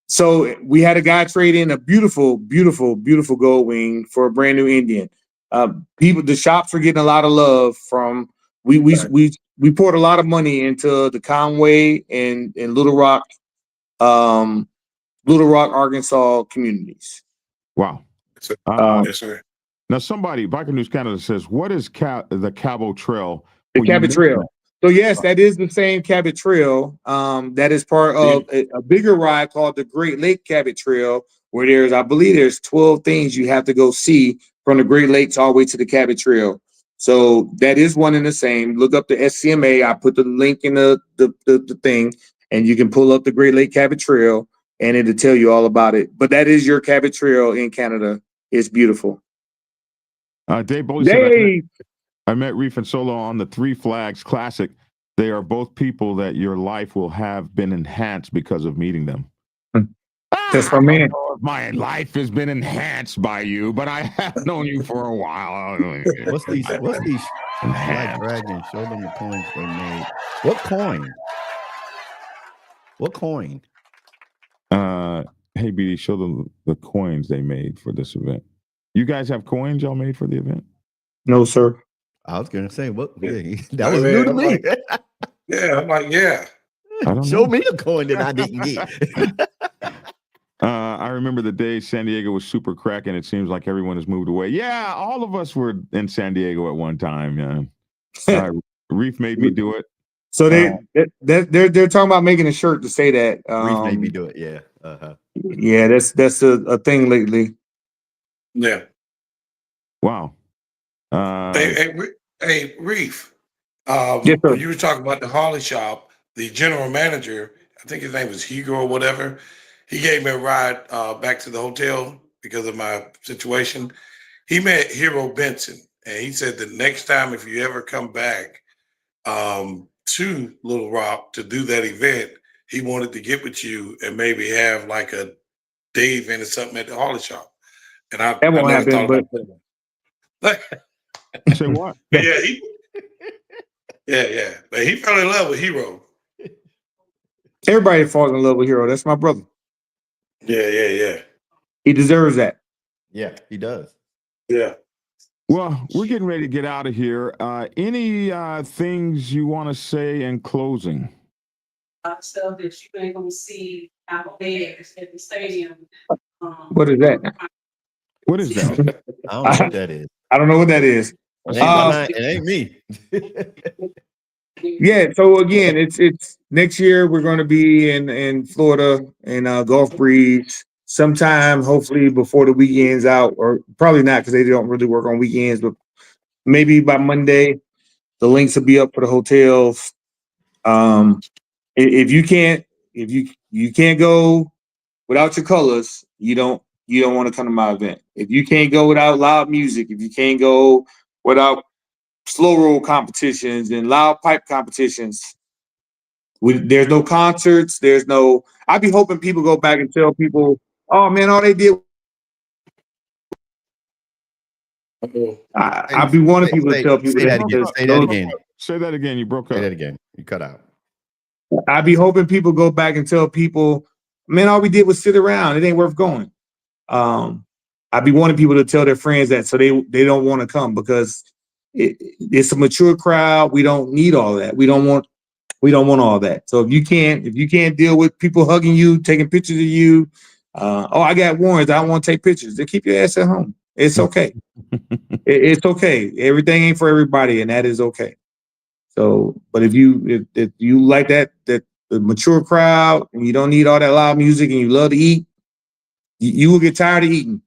So we had a guy trade in a beautiful, beautiful, beautiful gold wing for a brand new Indian. The shops were getting a lot of love from. We poured a lot of money into the Conway and Little Rock, Arkansas communities. Wow. Yes, sir. Now, somebody, Biker News Canada says, "What is the Cabo Trail?" The Cabot Trail. So yes, that is the same Cabot Trail. That is part of a bigger ride called the Great Lake Cabot Trail, where I believe there's 12 things you have to go see from the Great Lakes all the way to the Cabot Trail. So that is one and the same. Look up the SCMA. I put the link in the thing, and you can pull up the Great Lake Cabot Trail, and it'll tell you all about it. But that is your Cabot Trail in Canada. It's beautiful. Dave Bowley said, I met Reef and Solo on the Three Flags Classic. They are both people that your life will have been enhanced because of meeting them. That's my man. My life has been enhanced by you, but I have known you for a while. What's these Black Dragon? Show them the coins they made. What coin? What coin? Hey, BD, show them the coins they made for this event. You guys have coins y'all made for the event? No, sir. I was gonna say, what? Yeah, that was new to me. I'm like, yeah. Show me a coin that I didn't get. I remember the day San Diego was super cracking. It seems like everyone has moved away. Yeah, all of us were in San Diego at one time. Yeah, Reef made me do it. So they're talking about making a shirt to say that. Reef made me do it. Yeah. Yeah, that's a thing lately. Yeah. Wow. Hey, Reef. Yes, sir. When you were talking about the Harley shop, the general manager, I think his name was Hugo or whatever, he gave me a ride back to the hotel because of my situation. He met Hero Benson, and he said the next time if you ever come back to Little Rock to do that event, he wanted to get with you and maybe have like a day event or something at the Harley shop. And that won't happen, but say what? Yeah, but he fell in love with Hero. Everybody falls in love with Hero. That's my brother. Yeah. He deserves that. Yeah, he does. Yeah. Well, we're getting ready to get out of here. Any things you want to say in closing? Stuff that you ain't gonna see out there at the stadium. What is that? What is that? I don't know what that is. I don't know what that is. It ain't me. Yeah. So again, it's next year. We're going to be in Florida in Gulf Breeze sometime, hopefully before the weekend's out, or probably not because they don't really work on weekends. But maybe by Monday, the links will be up for the hotels. If you can't go without your colors, you don't want to come to my event. If you can't go without loud music, if you can't go without slow roll competitions and loud pipe competitions, there's no concerts. I'd be hoping people go back and tell people, oh man, all they did. I'd be wanting people to tell people say that again. Say that again. Say that again. You broke up. Say that again. You cut out. I'd be hoping people go back and tell people, man, all we did was sit around. It ain't worth going. I'd be wanting people to tell their friends that so they don't want to come because it's a mature crowd. We don't need all that. We don't want all that. So if you can't deal with people hugging you, taking pictures of you, I got warrants, I don't want to take pictures. Then keep your ass at home. It's okay. It's okay. Everything ain't for everybody, and that is okay. So, but if you like that the mature crowd and you don't need all that loud music and you love to eat, you will get tired of eating.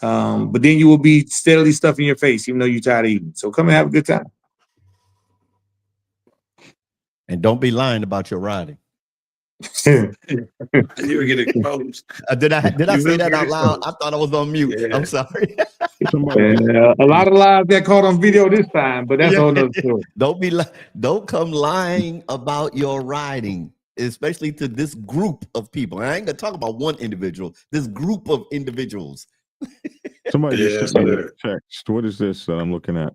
But then you will be steadily stuffing your face, even though you're tired of eating. So come and have a good time. And don't be lying about your riding. You were getting exposed. Did I You say will that get out loud? I exposed. thought I was on mute. Yeah. I'm sorry. A lot of lies got caught on video this time, but that's a whole nother story. Don't come lying about your riding, especially to this group of people. And I ain't gonna talk about one individual. This group of individuals. Somebody Yeah, just sent me a text. What is this that I'm looking at?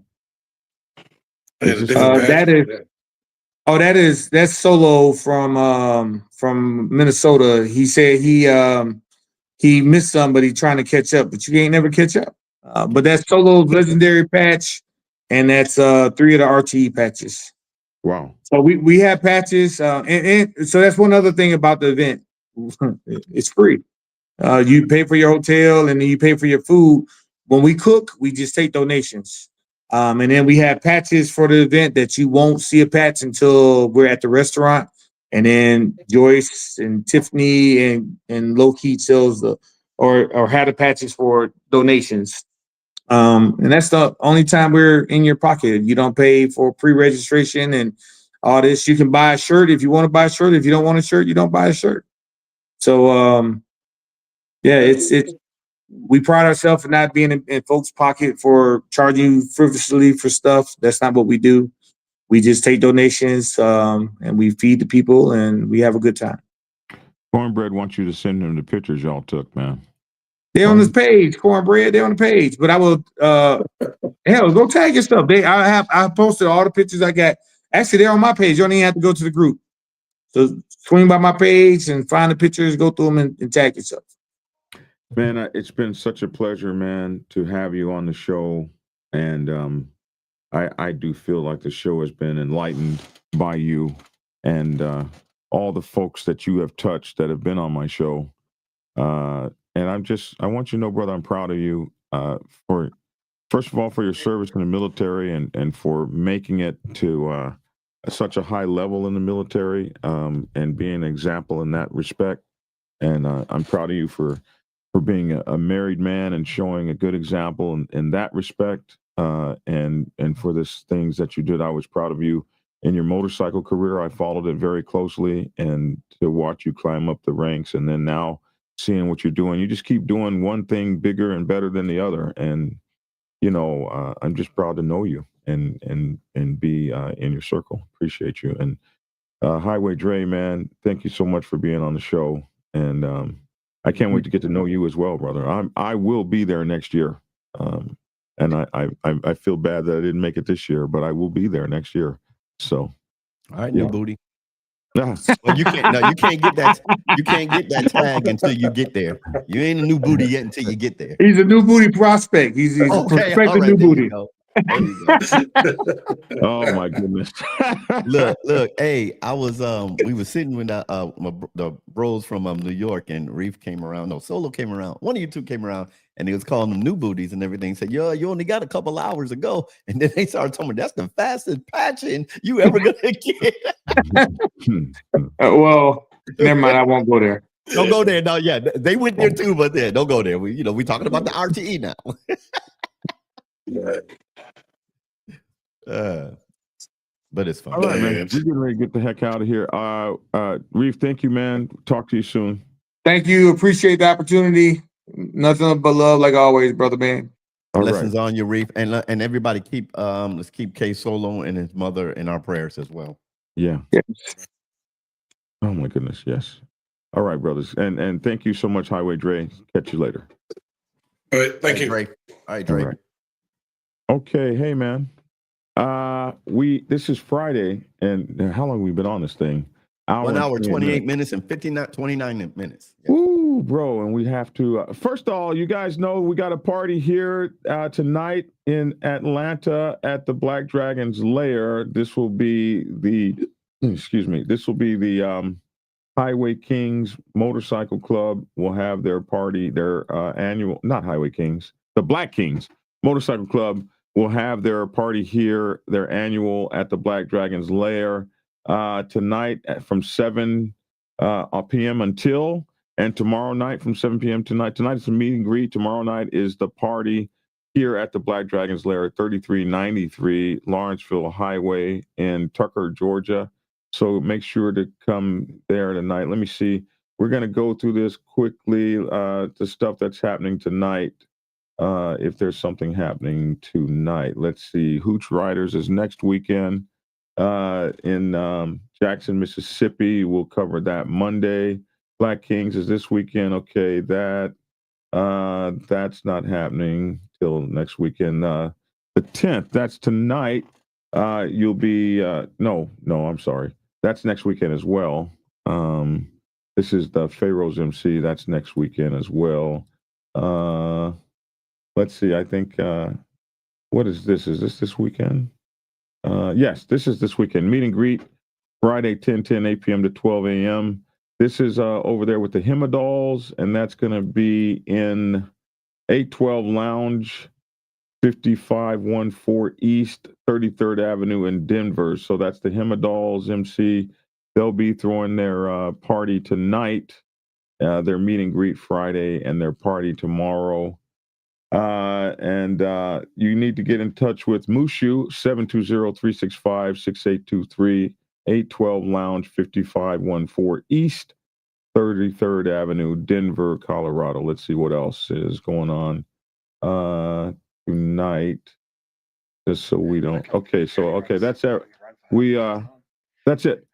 Is this that's Solo from Minnesota. He said he missed somebody trying to catch up, but you ain't never catch up. But that's Solo's legendary patch, and that's 3 of the RTE patches. Wow. So we have patches, and so that's one other thing about the event. It's free. You pay for your hotel and then you pay for your food. When we cook, we just take donations. And then we have patches for the event that you won't see a patch until we're at the restaurant. And then Joyce and Tiffany and Low Key sells or had the patches for donations. And that's the only time we're in your pocket. You don't pay for pre-registration and all this. You can buy a shirt if you want to buy a shirt. If you don't want a shirt, you don't buy a shirt. So yeah, it's we pride ourselves in not being in folks' pocket for charging frivolously for stuff. That's not what we do. We just take donations and we feed the people and we have a good time. Cornbread wants you to send him the pictures y'all took, man. They're on this page, Cornbread. They're on the page. But I will hell, go tag your stuff. I posted all the pictures I got. Actually, they're on my page. You don't even have to go to the group. So swing by my page and find the pictures, go through them and tag yourself. Man, it's been such a pleasure, man, to have you on the show. And I do feel like the show has been enlightened by you and all the folks that you have touched that have been on my show. And I want you to know, brother, I'm proud of you for, first of all, for your service in the military and for making it to such a high level in the military and being an example in that respect. And I'm proud of you for being a married man and showing a good example in that respect. And for this things that you did, I was proud of you in your motorcycle career. I followed it very closely, and to watch you climb up the ranks, and then now seeing what you're doing, you just keep doing one thing bigger and better than the other. And I'm just proud to know you and be in your circle. Appreciate you. And Highway Dre, man, thank you so much for being on the show. And I can't wait to get to know you as well, brother. I will be there next year. And I feel bad that I didn't make it this year, but I will be there next year. So, all right, new booty. Well, you can't get that. You can't get that tag until you get there. You ain't a new booty yet until you get there. He's a new booty prospect. He's a prospective new booty. There you go. Oh my goodness. Look, hey, I was we were sitting with the bros from New York, and Reef came around. No, Solo came around. One of you two came around, and they was calling them new booties and everything. Said, yo, you only got a couple hours to go. And then they started telling me that's the fastest patching you ever gonna get. Well, never mind, I won't go there. Don't go there. No, yeah, they went there too, but don't go there. We talking about the RTE now. But it's fun. All right, man. We're getting ready to get the heck out of here. Reef, thank you, man. Talk to you soon. Thank you. Appreciate the opportunity. Nothing but love, like always, brother man. Blessings on you, Reef, and everybody let's keep K Solo and his mother in our prayers as well. Yeah. Oh my goodness, yes. All right, brothers, and thank you so much, Highway Dre. Catch you later. All right, thank you. Dre. All right, Dre. All right. Okay, hey man. This is Friday, and how long have we been on this thing? 1 hour, 28 minutes and 29 minutes. Yeah. Ooh, bro, and we have to. First of all, you guys know we got a party here tonight in Atlanta at the Black Dragon's Lair. This will be the, This will be the Highway Kings Motorcycle Club will have their party, their annual, not Highway Kings, the Black Kings Motorcycle Club will have their party here, their annual at the Black Dragon's Lair tonight from 7 p.m. until, And tomorrow night from 7 p.m. tonight is a meet and greet. Tomorrow night is the party here at the Black Dragon's Lair at 3393 Lawrenceville Highway in Tucker, Georgia. So make sure to come there tonight. Let me see. We're going to go through this quickly, the stuff that's happening tonight. If there's something happening tonight. Let's see. Hooch Riders is next weekend in Jackson, Mississippi. We'll cover that Monday. Black Kings is this weekend. Okay, that's not happening till next weekend. The 10th, that's tonight. You'll be no, I'm sorry. That's next weekend as well. This is the Pharaoh's MC. That's next weekend as well. Let's see. I think what is this? Is this weekend? Yes, this is this weekend. Meet and greet Friday, 10 8 p.m. to 12 a.m. This is over there with the Himmadals, and that's going to be in 812 Lounge, 5514 East 33rd Avenue in Denver. So that's the Himmadals MC. They'll be throwing their party tonight, their meet and greet Friday, and their party tomorrow. And you need to get in touch with Mushu, 720-365-6823, 812 Lounge, 5514 East 33rd Avenue, Denver, Colorado. Let's see what else is going on tonight. Just so we don't. Okay, that's it. That's it.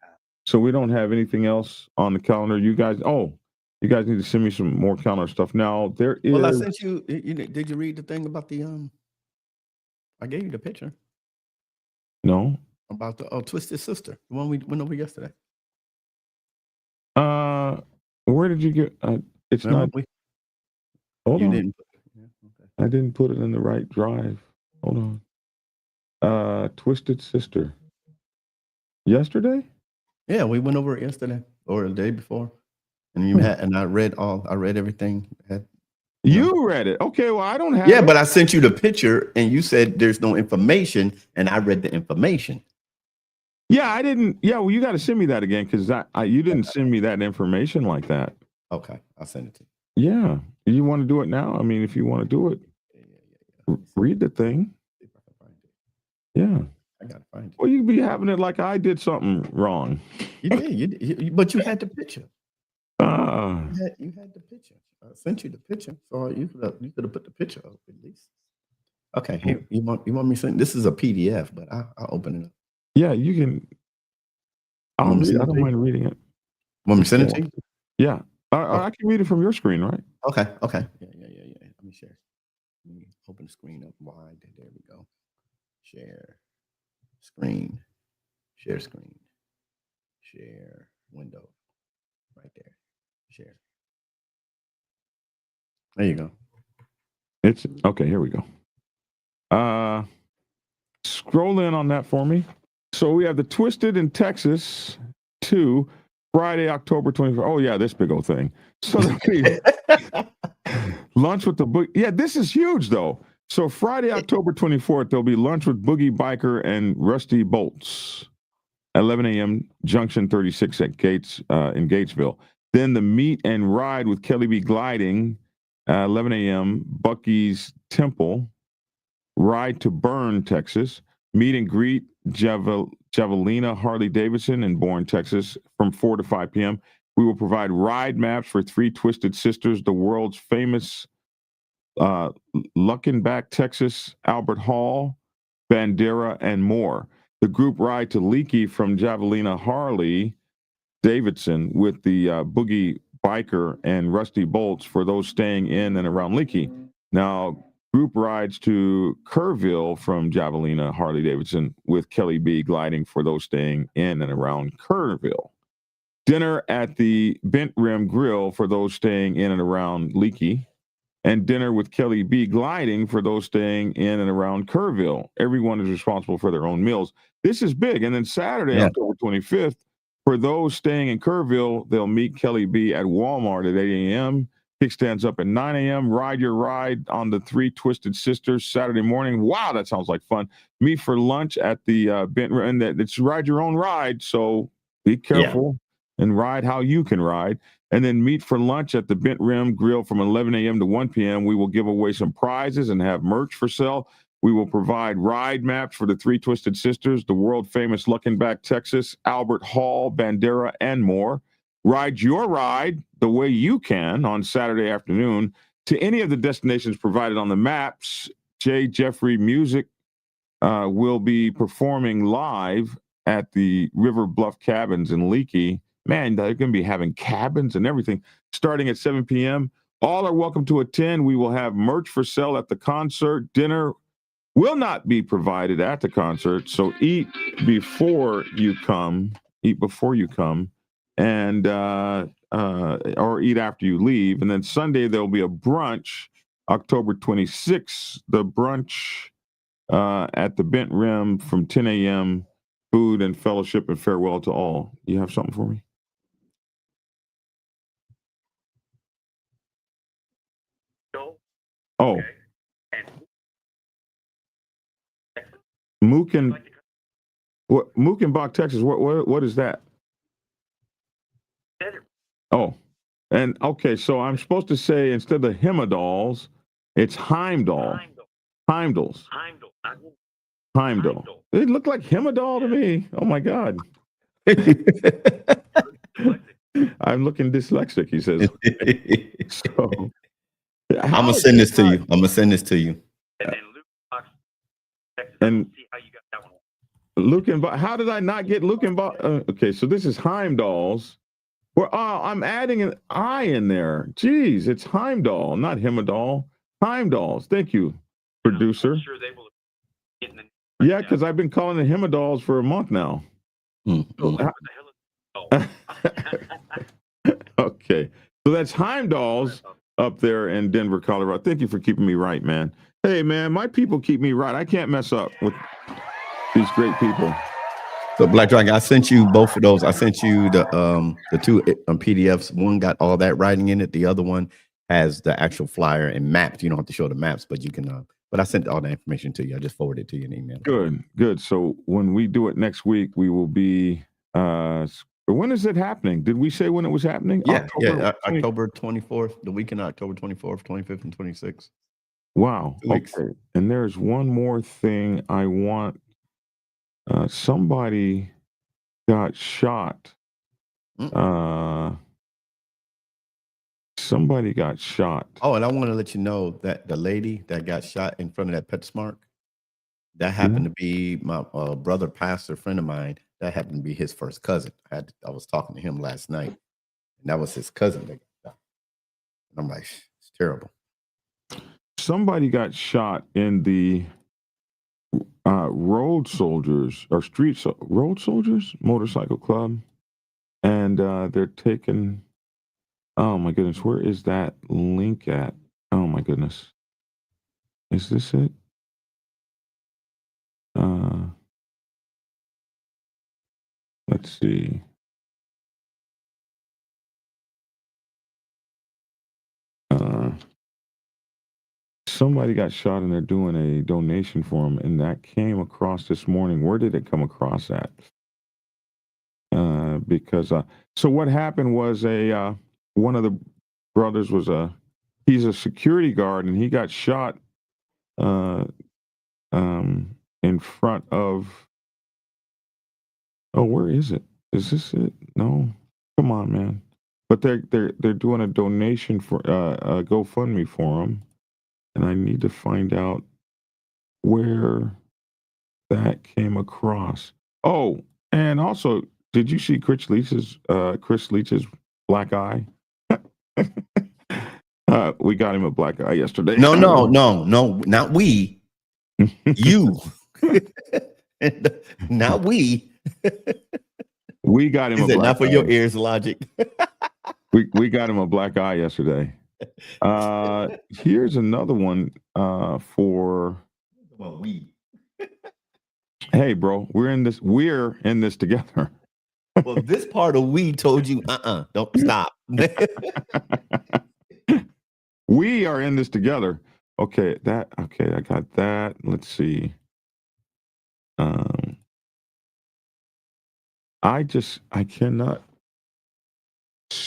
So we don't have anything else on the calendar. You guys need to send me some more calendar stuff. Now there is. Well, I sent you. Did you read the thing about the I gave you the picture. No. About the Twisted Sister, the one we went over yesterday. Where did you get? It's Remember not. Hold on. Didn't. Yeah, okay. I didn't put it in the right drive. Hold on. Twisted Sister. Yesterday? Yeah, we went over it yesterday or the day before, and I read everything. You read it. Okay, well, I don't have. Yeah, but I sent you the picture, and you said there's no information, and I read the information. Yeah, I didn't. Yeah, well, you got to send me that again because you didn't send me that information like that. Okay, I'll send it to you. Yeah, you want to do it now? I mean, if you want to do it, read the thing. See if I can find it. Yeah, I gotta find it. Well, you be having it like I did something wrong. You did, but you had the picture. You had the picture. I sent you the picture, so you could have put the picture up at least. Okay, here you want me to send. This is a PDF, but I'll open it up. Yeah, you can. I don't mind reading it. Want me to send it to you? Yeah, I can read it from your screen, right? Okay. Yeah. Let me share. Let me open the screen up wide. There we go. Share screen. Share screen. Share window. Right there. Share. There you go. It's okay. Here we go. Scroll in on that for me. So we have the Twisted in Texas 2, Friday, October 24th. Oh yeah, this big old thing. So lunch with the Boogie. Yeah, this is huge though. So Friday, October 24th, there'll be lunch with Boogie Biker and Rusty Bolts, 11 a.m. Junction 36 at Gates in Gatesville. Then the meet and ride with Kelly B Gliding, 11 a.m. Bucky's Temple, ride to Burn, Texas. Meet and greet Javelina Harley Davidson in Bourne, Texas, from 4 to 5 p.m. We will provide ride maps for 3 Twisted Sisters, the world's famous Luckenbach, Texas, Albert Hall, Bandera, and more. The group ride to Leakey from Javelina Harley Davidson with the Boogie Biker and Rusty Bolts for those staying in and around Leakey. Now, group rides to Kerrville from Javelina Harley Davidson with Kelly B Gliding for those staying in and around Kerrville. Dinner at the Bent Rim Grill for those staying in and around Leakey. And dinner with Kelly B Gliding for those staying in and around Kerrville. Everyone is responsible for their own meals. This is big. And then Saturday, October 25th, for those staying in Kerrville, they'll meet Kelly B at Walmart at 8 a.m. Kickstands up at 9 a.m. Ride your ride on the 3 Twisted Sisters Saturday morning. Wow, that sounds like fun. Meet for lunch at the Bent, and it's ride your own ride, so be careful. and ride how you can ride. And then meet for lunch at the Bent Rim Grill from 11 a.m. to 1 p.m. We will give away some prizes and have merch for sale. We will provide ride maps for the Three Twisted Sisters, the world famous Luckenbach, Texas, Albert Hall, Bandera, and more. Ride your ride the way you can on Saturday afternoon to any of the destinations provided on the maps. J. Jeffrey Music will be performing live at the River Bluff Cabins in Leakey. Man, they're going to be having cabins and everything starting at 7 p.m. All are welcome to attend. We will have merch for sale at the concert. Dinner will not be provided at the concert, so eat before you come. Eat before you come, and or eat after you leave. And then Sunday there will be a brunch, October 26th. The brunch at the Bent Rim from 10 a.m. Food and fellowship and farewell to all. You have something for me? Oh, Mookenbach, Texas. What is that? Oh, and okay, so I'm supposed to say instead of Hemedals, it's Heimdall. Heimdalls. Heimdall. It looked like Hemedal to me. Oh my God. I'm looking dyslexic, he says. So I'm gonna send this to you. I'm gonna send this to you. And Lukenbach, how did I not get Lukenbach? Okay, so this is Heimdall's. Well, I'm adding an I in there. Geez, it's Heimdall, not Hemedal. Heimdall's. Thank you, producer. I'm sure they will get in the yeah, because I've been calling it Hemedal's for a month now. Okay, so that's Heimdall's up there in Denver, Colorado. Thank you for keeping me right, man. Hey, man, my people keep me right. I can't mess up with these great people. So Black Dragon, I sent you both of those. I sent you the two PDFs. One got all that writing in it. The other one has the actual flyer and maps. You don't have to show the maps, but you can. But I sent all the information to you. I just forwarded it to you in email. Good. So when we do it next week, we will be. When is it happening? Did we say when it was happening? Yeah, October 24th, the weekend, October 24th, 25th, and 26th. Wow. Okay. And there's one more thing I want. Somebody got shot. Somebody got shot. Oh, and I want to let you know that the lady that got shot in front of that PetSmart, that happened to be my brother, pastor, friend of mine. That happened to be his first cousin. I was talking to him last night, and that was his cousin that got shot. And I'm like, it's terrible. Somebody got shot in the Road Soldiers or Road Soldiers Motorcycle Club, and they're taking. Oh my goodness, where is that link at? Oh my goodness, is this it? Let's see. Somebody got shot and they're doing a donation for him, and that came across this morning. Where did it come across at? Because so what happened was one of the brothers was he's a security guard, and he got shot in front of. Oh, where is it? Is this it? No, come on, man. But they're doing a donation for a GoFundMe for him, and I need to find out where that came across. Oh, and also, did you see Chris Leach's black eye? We got him a black eye yesterday. No, not we. You. Not we. We got him a black not for eye. your ears, Logic. we got him a black eye yesterday. Here's another one for. Well, we. Hey, bro, we're in this together. Well, this part of we told you, don't stop. We are in this together. Okay, I got that. Let's see. I cannot.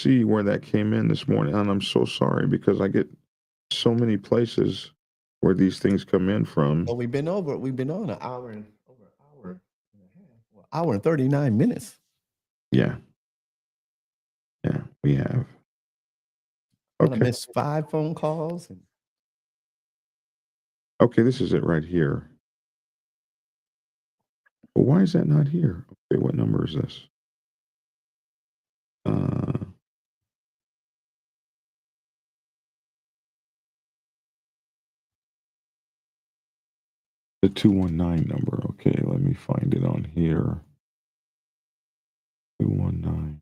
see where that came in this morning, and I'm so sorry because I get so many places where these things come in from. Well, we've been on an hour and over an hour and a half, well, hour and 39 minutes. Yeah. Yeah, we have. I Okay. missed 5 phone calls. And Okay, this is it right here. Well, why is that not here? Okay, what number is this? The 219 number. Okay, let me find it on here. 219.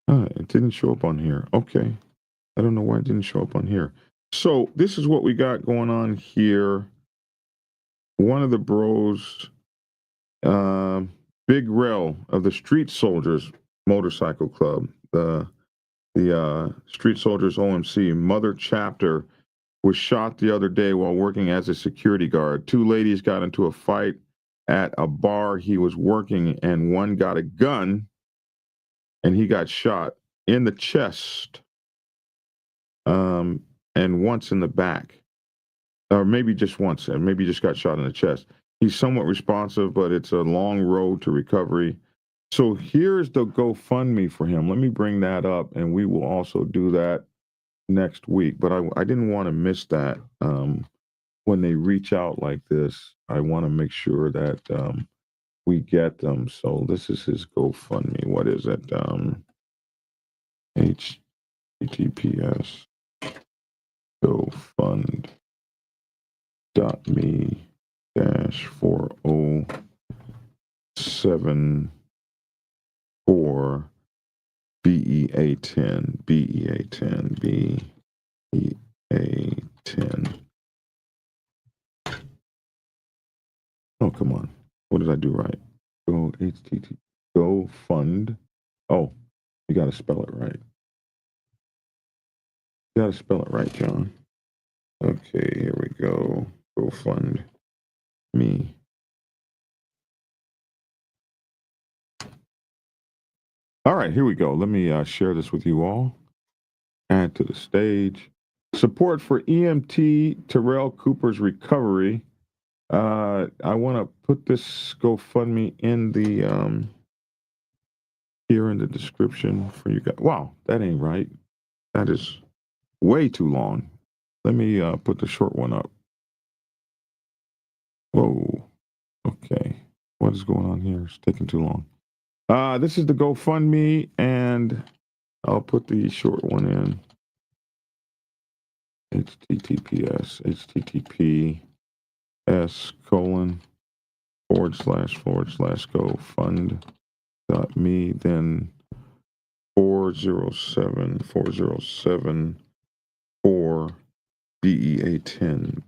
It didn't show up on here. Okay. I don't know why it didn't show up on here. So this is what we got going on here. One of the bros, Big Rel of the Street Soldiers Motorcycle Club, the Street Soldiers OMC Mother Chapter, was shot the other day while working as a security guard. 2 ladies got into a fight at a bar he was working, and one got a gun, and he got shot in the chest, and once in the back, or maybe just once, and maybe just got shot in the chest. He's somewhat responsive, but it's a long road to recovery. So here's the GoFundMe for him. Let me bring that up, and we will also do that next week. But I didn't want to miss that. When they reach out like this, I want to make sure that we get them. So this is his GoFundMe. What is it? HTTPS GoFund.me -4074 BEA10 BEA10. Oh, come on. What did I do right? Go fund. Oh, you got to spell it right. You got to spell it right, John. Okay, here we go. Go fund me. All right, here we go. Let me share this with you all. Add to the stage. Support for EMT Terrell Cooper's recovery. I want to put this GoFundMe in the here in the description for you guys. Wow, that ain't right. That is way too long. Let me put the short one up. Whoa. Okay. What is going on here? It's taking too long. This is the GoFundMe, and I'll put the short one in. https://GoFund.me, then 407407 BEA10.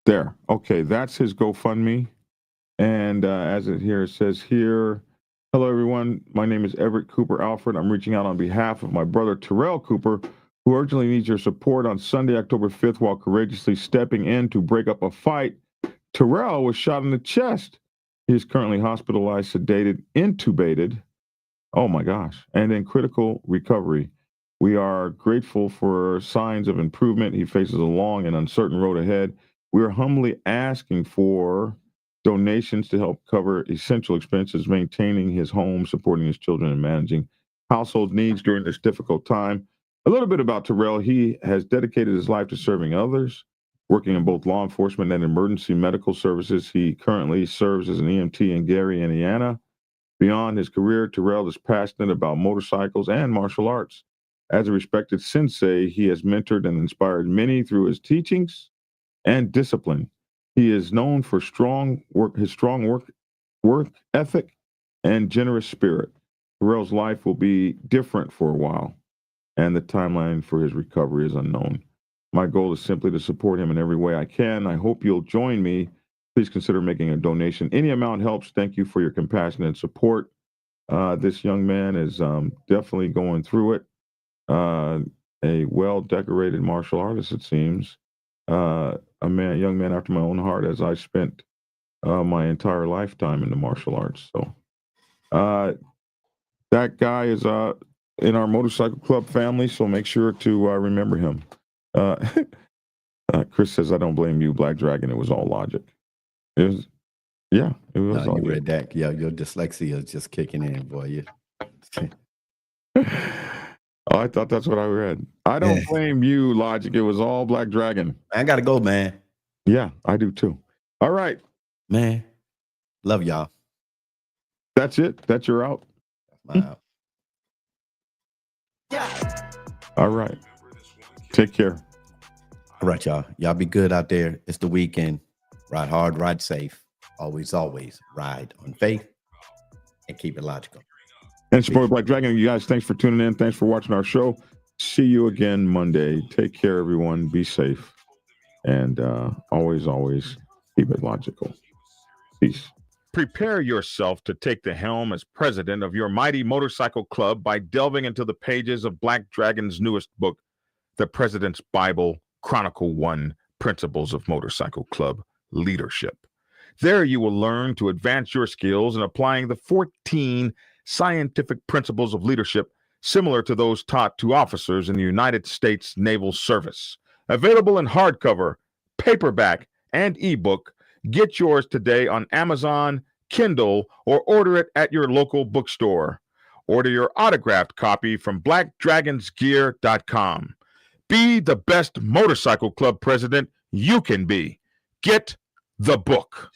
There. Okay, that's his GoFundMe. And as it here, it says here, hello, everyone. My name is Everett Cooper Alfred. I'm reaching out on behalf of my brother, Terrell Cooper, who urgently needs your support. On Sunday, October 5th, while courageously stepping in to break up a fight, Terrell was shot in the chest. He is currently hospitalized, sedated, intubated. Oh, my gosh. And in critical recovery. We are grateful for signs of improvement. He faces a long and uncertain road ahead. We are humbly asking for donations to help cover essential expenses, maintaining his home, supporting his children, and managing household needs during this difficult time. A little bit about Terrell. He has dedicated his life to serving others, working in both law enforcement and emergency medical services. He currently serves as an EMT in Gary, Indiana. Beyond his career, Terrell is passionate about motorcycles and martial arts. As a respected sensei, he has mentored and inspired many through his teachings and discipline. He is known for his strong work ethic and generous spirit. Terrell's life will be different for a while, and the timeline for his recovery is unknown. My goal is simply to support him in every way I can. I hope you'll join me. Please consider making a donation. Any amount helps. Thank you for your compassion and support. This young man is definitely going through it. A well-decorated martial artist, it seems. young man after my own heart, as I spent my entire lifetime in the martial arts. So that guy is in our motorcycle club family, so make sure to remember him. Chris says, I don't blame you, Black Dragon. It was all logic. It was, yeah, it was No, all you read that. Yeah, your dyslexia is just kicking in, boy. Oh, I thought that's what I read. I don't blame you, Logic. It was all Black Dragon. I gotta go, man. Yeah, I do too. All right. Man, love y'all. That's it. That's your out. Wow. All right. Take care. All right, y'all. Y'all be good out there. It's the weekend. Ride hard, ride safe. Always, always ride on faith and keep it logical. And support Black Dragon. You guys, thanks for tuning in. Thanks for watching our show. See you again Monday. Take care, everyone. Be safe. And always, always keep it logical. Peace. Prepare yourself to take the helm as president of your mighty motorcycle club by delving into the pages of Black Dragon's newest book, The President's Bible, Chronicle 1, Principles of Motorcycle Club Leadership. There you will learn to advance your skills in applying the 14 scientific principles of leadership similar to those taught to officers in the United States Naval Service. Available in hardcover, paperback, and ebook. Get yours today on Amazon, Kindle, or order it at your local bookstore. Order your autographed copy from blackdragonsgear.com. Be the best motorcycle club president you can be. Get the book.